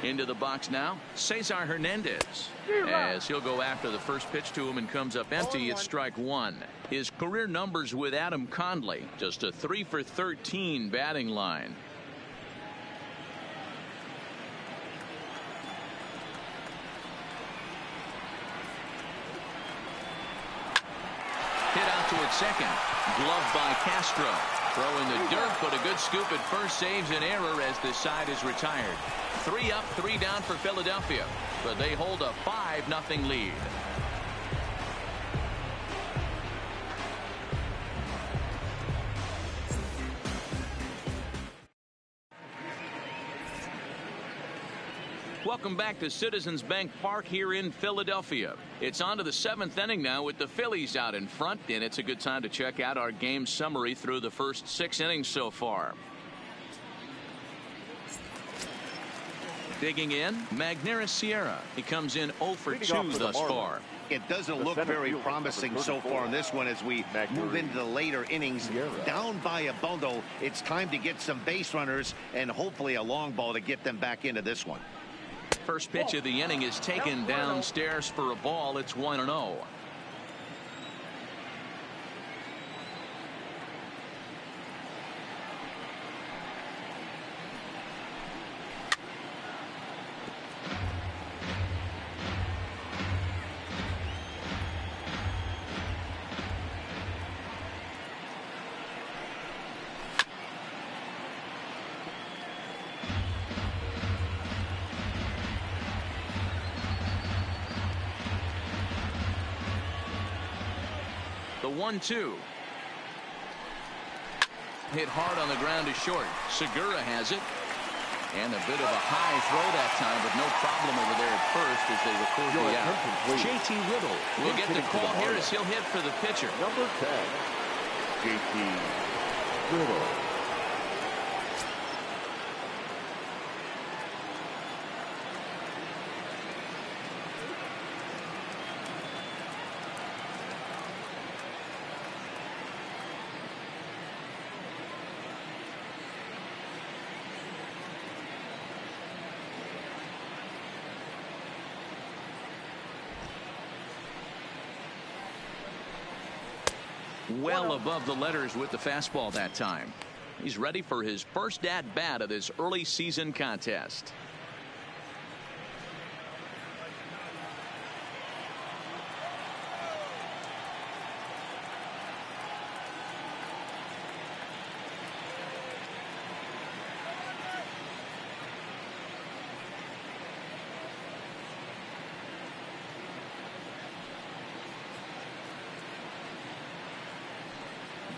Into the box now, Cesar Hernandez. As he'll go after the first pitch to him and comes up empty, it's strike 1. His career numbers with Adam Conley, just a 3 for 13 batting line. Hit out toward second. Gloved by Castro. Throw in the dirt, but a good scoop at first saves an error as this side is retired. 3 up, 3 down for Philadelphia, but they hold a 5-0 lead. Welcome back to Citizens Bank Park here in Philadelphia. It's on to the 7th inning now with the Phillies out in front, and it's a good time to check out our game summary through the first 6 innings so far. Digging in, Magneuris Sierra. He comes in 0 for 2 thus far. It doesn't look very promising so far in this one as we move into the later innings. Down by a bundle, it's time to get some base runners and hopefully a long ball to get them back into this one. First pitch of the inning is taken downstairs for a ball. It's 1-0. The 1-2. Hit hard on the ground to short. Segura has it. And a bit of a high throw that time, but no problem over there at first as they record the out. JT Riddle We'll get the call here as he'll hit for the pitcher. Number 10, JT Riddle. Well above the letters with the fastball that time. He's ready for his first at bat of this early season contest.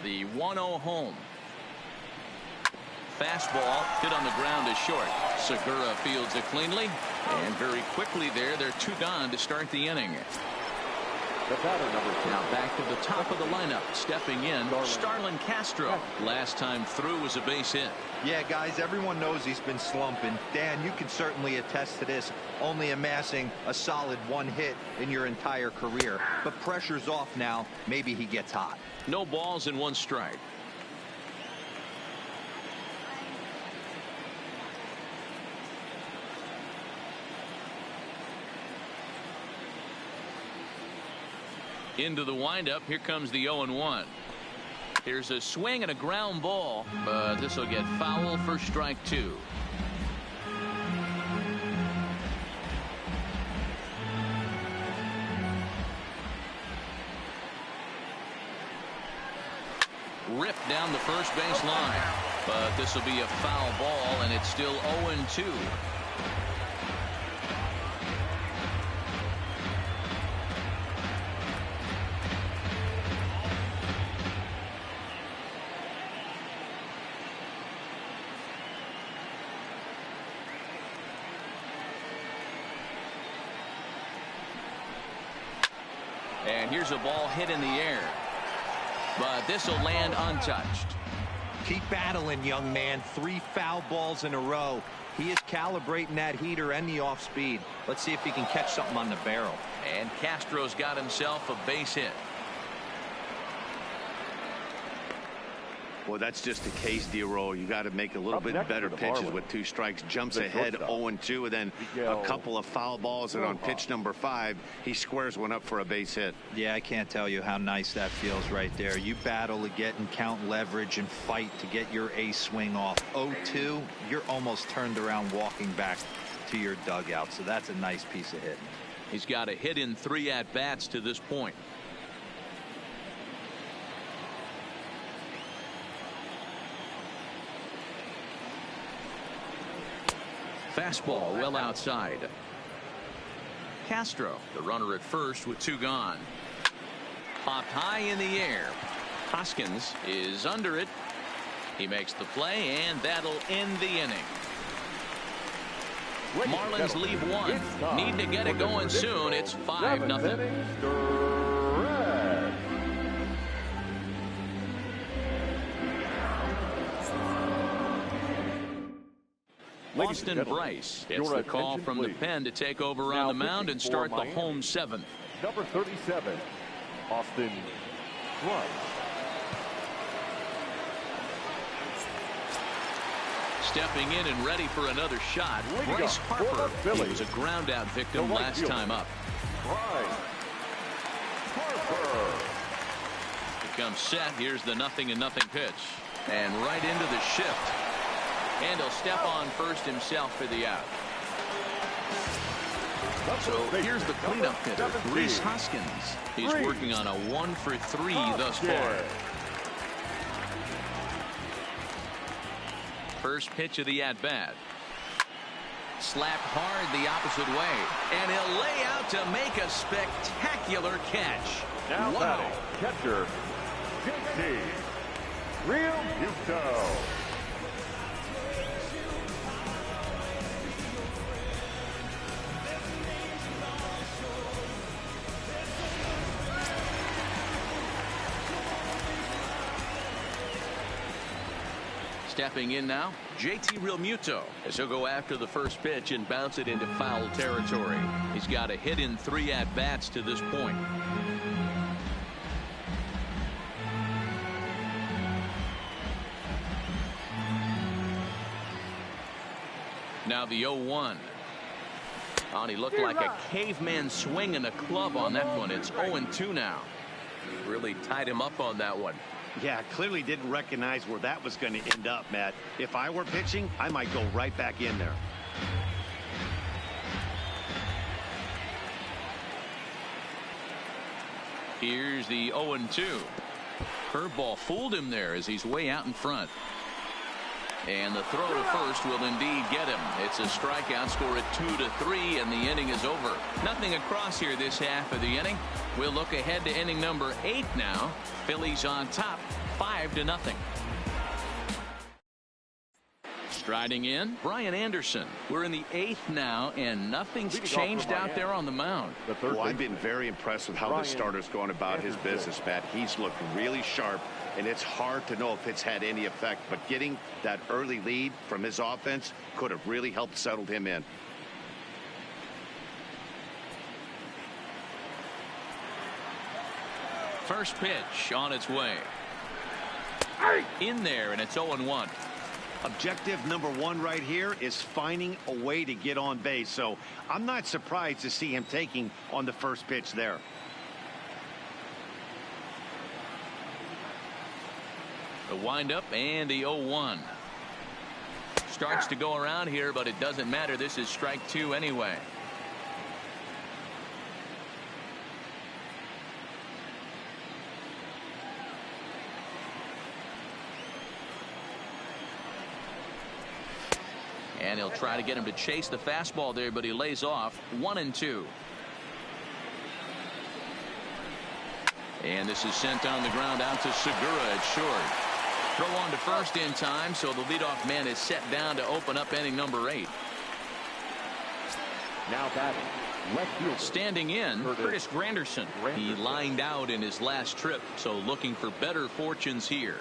The 1-0 home. Fastball hit on the ground to short. Segura fields it cleanly, and very quickly they're 2 gone to start the inning. The batter, number 2. Now back to the top of the lineup, stepping in, Starlin Castro. Last time through was a base hit. Yeah, guys, everyone knows he's been slumping. Dan, you can certainly attest to this, only amassing a solid 1 hit in your entire career. But pressure's off now. Maybe he gets hot. No balls and 1 strike. Into the windup. Here comes the 0-1. Here's a swing and a ground ball, but this will get foul for strike 2. Ripped down the first base line, but this will be a foul ball, and it's still 0-2. And here's a ball hit in the air, but this will land untouched. Keep battling, young man. 3 foul balls in a row. He is calibrating that heater and the off speed. Let's see if he can catch something on the barrel. And Castro's got himself a base hit. Well, that's just the case, D-Roll. You got to make a little bit better pitches with 2 strikes. Jumps ahead 0-2, and then a couple of foul balls, and on pitch number 5, he squares one up for a base hit. Yeah, I can't tell you how nice that feels right there. You battle to get and count leverage and fight to get your ace swing off. 0-2, you're almost turned around walking back to your dugout, so that's a nice piece of hitting. He's got a hit in 3 at-bats to this point. Fastball well outside. Castro, the runner at first with 2 gone. Popped high in the air. Hoskins is under it. He makes the play, and that'll end the inning. Marlins leave 1. Need to get it going soon. It's 5-0. Austin Bryce gets the call from the pen to take over on the mound and start the home 7th. number 37, Austin Rush. Stepping in and ready for another shot, Bryce Harper. He was a ground out victim last time up. Bryce Harper. He comes set. Here's the 0-0 pitch. And right into the shift. And he'll step on first himself for the out. So here's the cleanup hitter, Rhys Hoskins. He's working on a 1-for-3 thus far. First pitch of the at-bat. Slapped hard the opposite way. And he'll lay out to make a spectacular catch. Now wow. batting, catcher, JT Realmuto. Stepping in now, JT Realmuto, as he'll go after the first pitch and bounce it into foul territory. He's got a hit in 3 at-bats to this point. Now the 0-1. Oh, and he looked like a caveman swinging a club on that one. It's 0-2 now. Really tied him up on that one. Yeah, clearly didn't recognize where that was going to end up, Matt. If I were pitching, I might go right back in there. Here's the 0-2. Curveball fooled him there as he's way out in front. And the throw to first will indeed get him. It's a strikeout, score at 2-3, and the inning is over. Nothing across here this half of the inning. We'll look ahead to inning number 8 now. Phillies on top, 5-0. Striding in, Brian Anderson. We're in the 8th now, and nothing's changed out there on the mound. Well, I've been very impressed with how the starter's going about his business, Matt. He's looked really sharp, and it's hard to know if it's had any effect. But getting that early lead from his offense could have really helped settle him in. First pitch on its way. In there, and it's 0-1. Objective number 1 right here is finding a way to get on base. So I'm not surprised to see him taking on the first pitch there. The windup and the 0-1. Starts to go around here, but it doesn't matter. This is strike 2 anyway. And he'll try to get him to chase the fastball there, but he lays off. 1-2. And this is sent on the ground out to Segura at short. Throw on to first in time, so the leadoff man is set down to open up inning number 8. Now batting, left fielder. Standing in, Curtis Granderson. He lined out in his last trip, so looking for better fortunes here.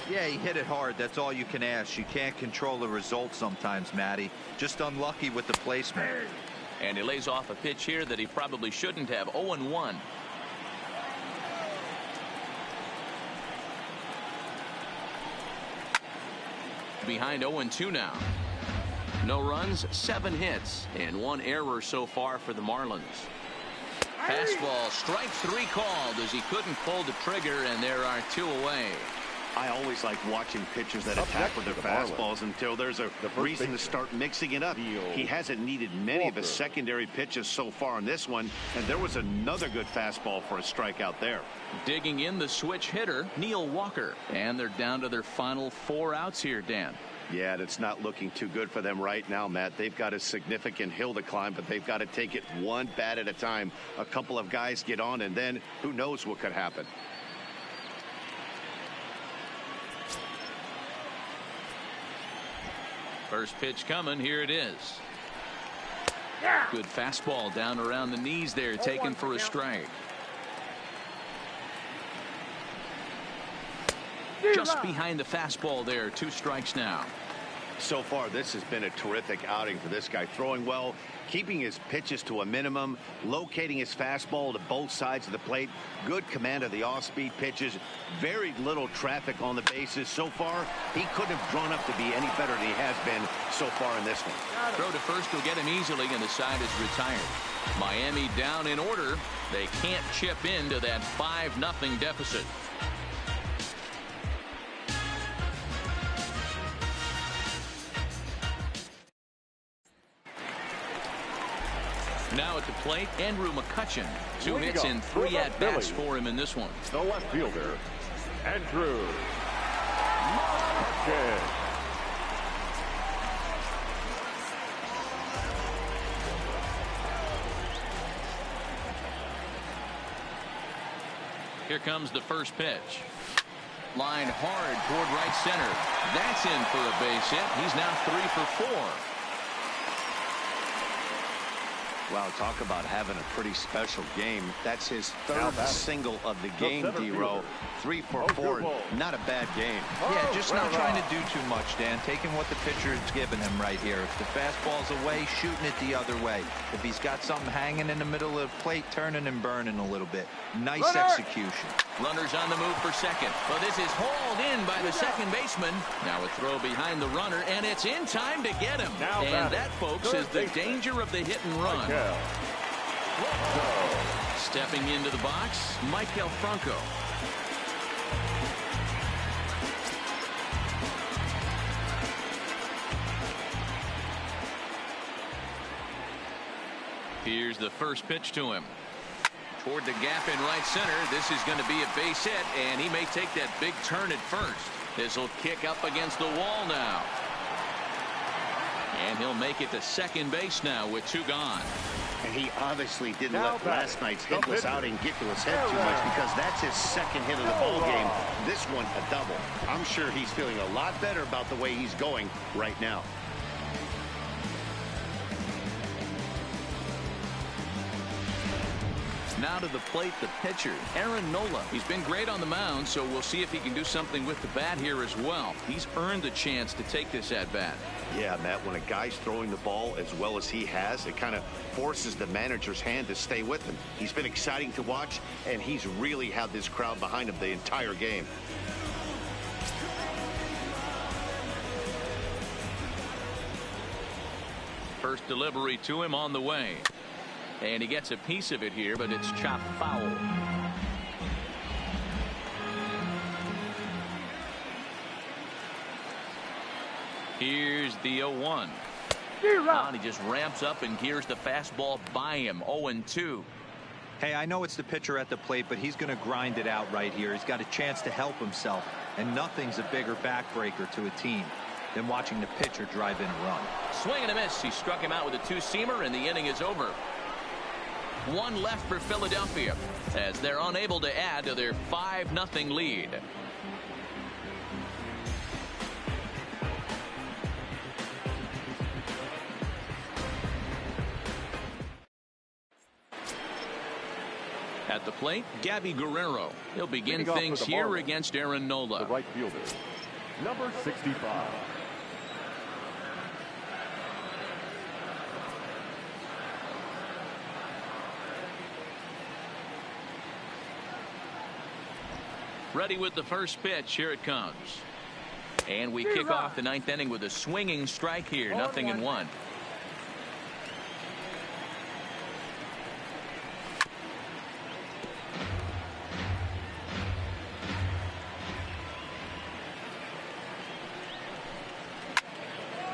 Yeah, he hit it hard. That's all you can ask. You can't control the result sometimes, Matty. Just unlucky with the placement. And he lays off a pitch here that he probably shouldn't have. 0-1. Behind 0-2 now. No runs, 7 hits, and 1 error so far for the Marlins. Fastball, strike 3 called as he couldn't pull the trigger, and there are 2 away. I always like watching pitchers that attack with their fastballs until there's a reason to start mixing it up. He hasn't needed many of his secondary pitches so far in this one, and there was another good fastball for a strikeout there. Digging in the switch hitter, Neil Walker. And they're down to their final 4 outs here, Dan. Yeah, it's not looking too good for them right now, Matt. They've got a significant hill to climb, but they've got to take it one bat at a time. A couple of guys get on, and then who knows what could happen. First pitch coming. Here it is. Good fastball down around the knees there, taken for a strike. Just behind the fastball there. 2 strikes now. So far, this has been a terrific outing for this guy. Throwing well, keeping his pitches to a minimum, locating his fastball to both sides of the plate. Good command of the off-speed pitches. Very little traffic on the bases. So far, he couldn't have drawn up to be any better than he has been so far in this one. Throw to first will get him easily, and the side is retired. Miami down in order. They can't chip into that 5-0 deficit. Now at the plate, Andrew McCutchen. 2 hits and 3 at-bats for him in this one. The left fielder, Andrew McCutchen. Here comes the first pitch. Line hard toward right center. That's in for a base hit. He's now 3 for 4. Wow, talk about having a pretty special game. That's his third single of the game, D-Row. 3 for 4. Not a bad game. Yeah, just not trying to do too much, Dan. Taking what the pitcher is giving him right here. If the fastball's away, shooting it the other way. If he's got something hanging in the middle of the plate, turning and burning a little bit. Nice execution. Runners on the move for second. But this is hauled in by the second baseman. Now a throw behind the runner, and it's in time to get him. And that, folks, is the danger of the hit and run. Stepping into the box, Michael Franco. Here's the first pitch to him. Toward the gap in right center. This is going to be a base hit, and he may take that big turn at first. This will kick up against the wall now. And he'll make it to second base now with 2 gone. And he obviously didn't let last night's hitless outing get to his head too much, because that's his second hit of the ball game. This one a double. I'm sure he's feeling a lot better about the way he's going right now. Now to the plate, the pitcher, Aaron Nola. He's been great on the mound, so we'll see if he can do something with the bat here as well. He's earned the chance to take this at-bat. Yeah, Matt, when a guy's throwing the ball as well as he has, it kind of forces the manager's hand to stay with him. He's been exciting to watch, and he's really had this crowd behind him the entire game. First delivery to him on the way. And he gets a piece of it here, but it's chopped foul. Here's the 0-1. And he just ramps up and gears the fastball by him. 0-2. Hey, I know it's the pitcher at the plate, but he's going to grind it out right here. He's got a chance to help himself, and nothing's a bigger backbreaker to a team than watching the pitcher drive in a run. Swing and a miss. He struck him out with a 2-seamer, and the inning is over. 1 left for Philadelphia as they're unable to add to their 5-0 lead. At the plate, Gabby Guerrero. He'll begin things here Marlins, against Aaron Nola. The right fielder, number 65. Ready with the first pitch. Here it comes. And we kick off the 9th inning with a swinging strike here. 0-1.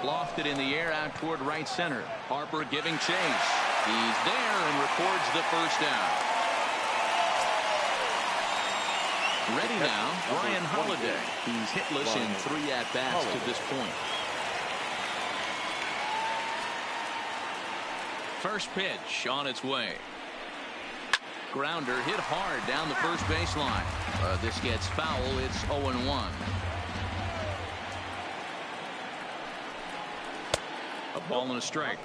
Lofted in the air out toward right center. Harper giving chase. He's there and records the first down. Ready now, Ryan Holiday. He's hitless in 3 at-bats to this point. First pitch on its way. Grounder hit hard down the first baseline. This gets foul. It's 0-1. A ball and a strike.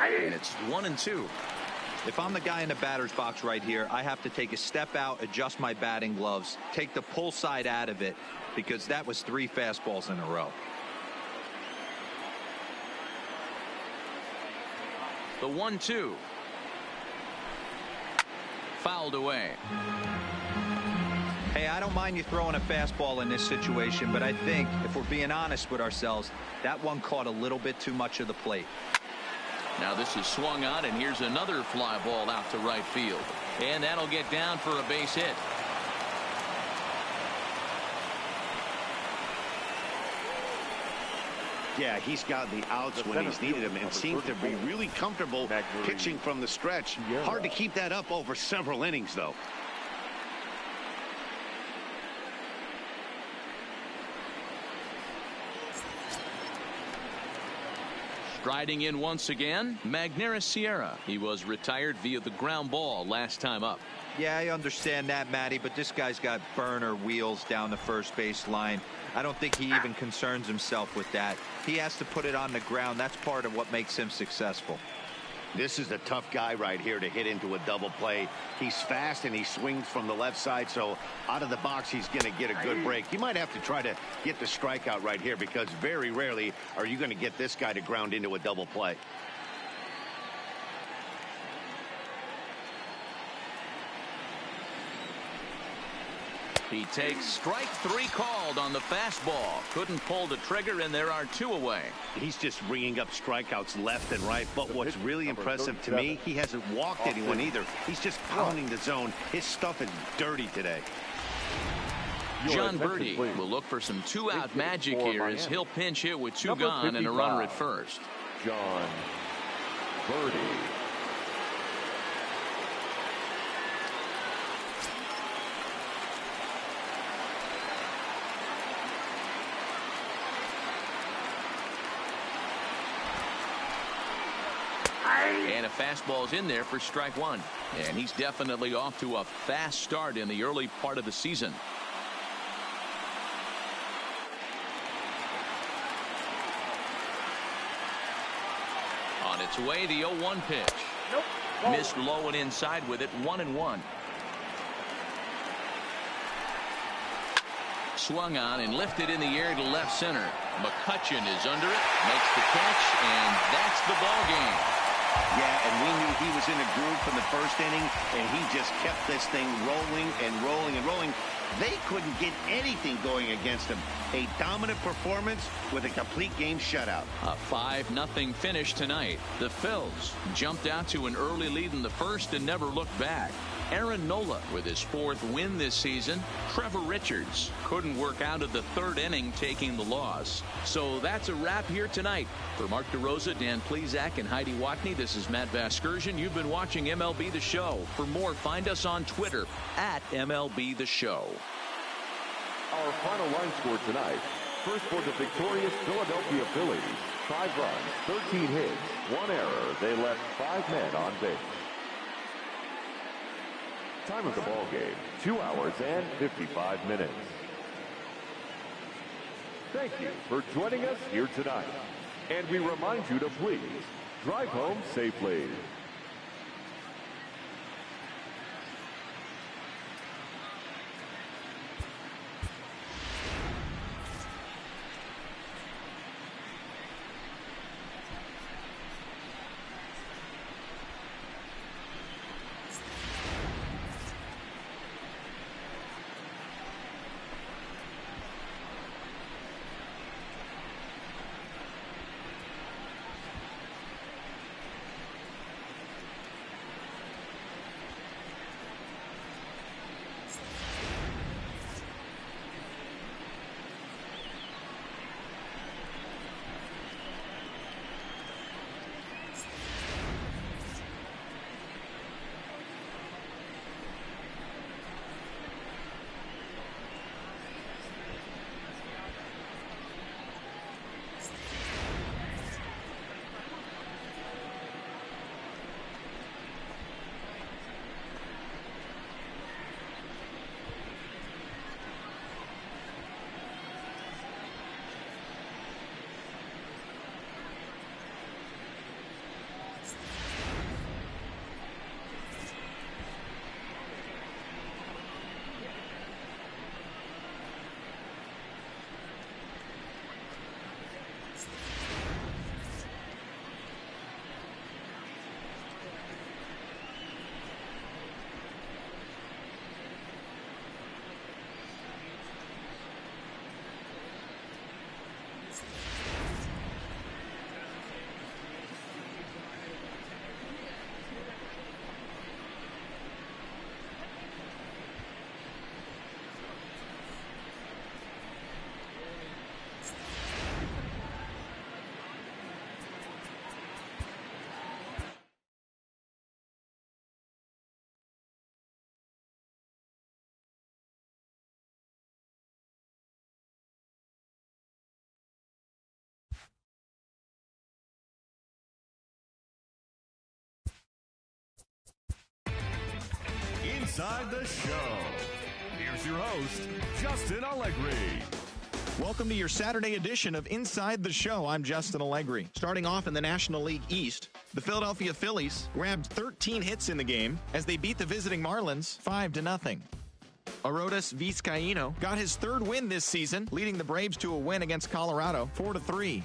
And it's 1-2. If I'm the guy in the batter's box right here, I have to take a step out, adjust my batting gloves, take the pull side out of it, because that was 3 fastballs in a row. The 1-2. Fouled away. Hey, I don't mind you throwing a fastball in this situation, but I think if we're being honest with ourselves, that one caught a little bit too much of the plate. Now this is swung on, and here's another fly ball out to right field. And that'll get down for a base hit. Yeah, he's gotten the outs when he's needed them and seems to be really comfortable pitching from the stretch. Hard to keep that up over several innings, though. Striding in once again, Magneuris Sierra. He was retired via the ground ball last time up. Yeah, I understand that, Matty, but this guy's got burner wheels down the first base line. I don't think he even concerns himself with that. He has to put it on the ground. That's part of what makes him successful. This is a tough guy right here to hit into a double play. He's fast and he swings from the left side, so out of the box he's going to get a good break. You might have to try to get the strikeout right here, because very rarely are you going to get this guy to ground into a double play. He takes strike 3 called on the fastball. Couldn't pull the trigger, and there are 2 away. He's just ringing up strikeouts left and right. But what's really impressive to me, he hasn't walked anyone either. He's just pounding the zone. His stuff is dirty today. John Birdie will look for some 2-out magic here as he'll pinch hit with 2 gone and a runner at first. John Birdie. And a fastball's in there for strike 1. And he's definitely off to a fast start in the early part of the season. On its way, the 0-1 pitch. Missed low and inside with it, 1-1. Swung on and lifted in the air to left center. McCutchen is under it, makes the catch, and that's the ball game. Yeah, and we knew he was in a groove from the first inning, and he just kept this thing rolling and rolling and rolling. They couldn't get anything going against him. A dominant performance with a complete game shutout. A 5-0 finish tonight. The Phils jumped out to an early lead in the first and never looked back. Aaron Nola with his 4th win this season. Trevor Richards couldn't work out of the 3rd inning, taking the loss. So that's a wrap here tonight. For Mark DeRosa, Dan Plesac, and Heidi Watney, this is Matt Vasgersian. You've been watching MLB The Show. For more, find us on Twitter at MLB The Show. Our final line score tonight. First for the victorious Philadelphia Phillies. 5 runs, 13 hits, 1 error. They left 5 men on base. Time of the ball game, 2 hours and 55 minutes. Thank you for joining us here tonight. And we remind you to please drive home safely. Inside the Show. Here's your host, Justin Allegri. Welcome to your Saturday edition of Inside the Show. I'm Justin Allegri. Starting off in the National League East, the Philadelphia Phillies grabbed 13 hits in the game as they beat the visiting Marlins 5-0. Arodys Vizcaíno got his third win this season, leading the Braves to a win against Colorado 4-3.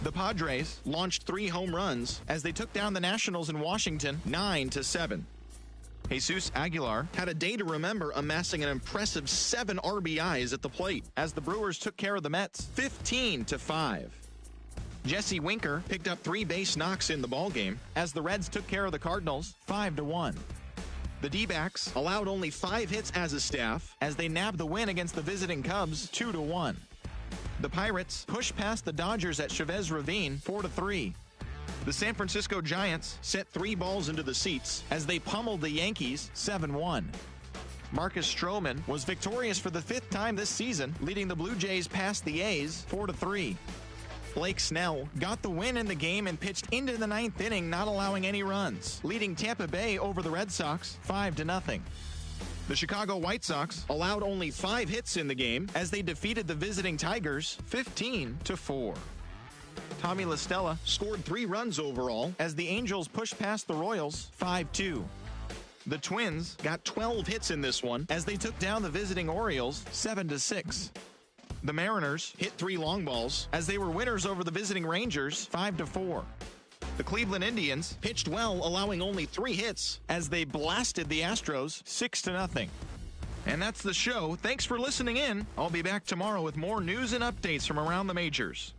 The Padres launched 3 home runs as they took down the Nationals in Washington 9-7. Jesus Aguilar had a day to remember, amassing an impressive 7 RBIs at the plate as the Brewers took care of the Mets 15-5. Jesse Winker picked up 3 base knocks in the ballgame as the Reds took care of the Cardinals 5-1. The D-backs allowed only 5 hits as a staff as they nabbed the win against the visiting Cubs 2-1. The Pirates pushed past the Dodgers at Chavez Ravine 4-3. The San Francisco Giants set 3 balls into the seats as they pummeled the Yankees 7-1. Marcus Stroman was victorious for the 5th time this season, leading the Blue Jays past the A's 4-3. Blake Snell got the win in the game and pitched into the 9th inning, not allowing any runs, leading Tampa Bay over the Red Sox 5-0. The Chicago White Sox allowed only 5 hits in the game as they defeated the visiting Tigers 15-4. Tommy La Stella scored 3 runs overall as the Angels pushed past the Royals 5-2. The Twins got 12 hits in this one as they took down the visiting Orioles 7-6. The Mariners hit 3 long balls as they were winners over the visiting Rangers 5-4. The Cleveland Indians pitched well, allowing only 3 hits as they blasted the Astros 6-0. And that's the show. Thanks for listening in. I'll be back tomorrow with more news and updates from around the majors.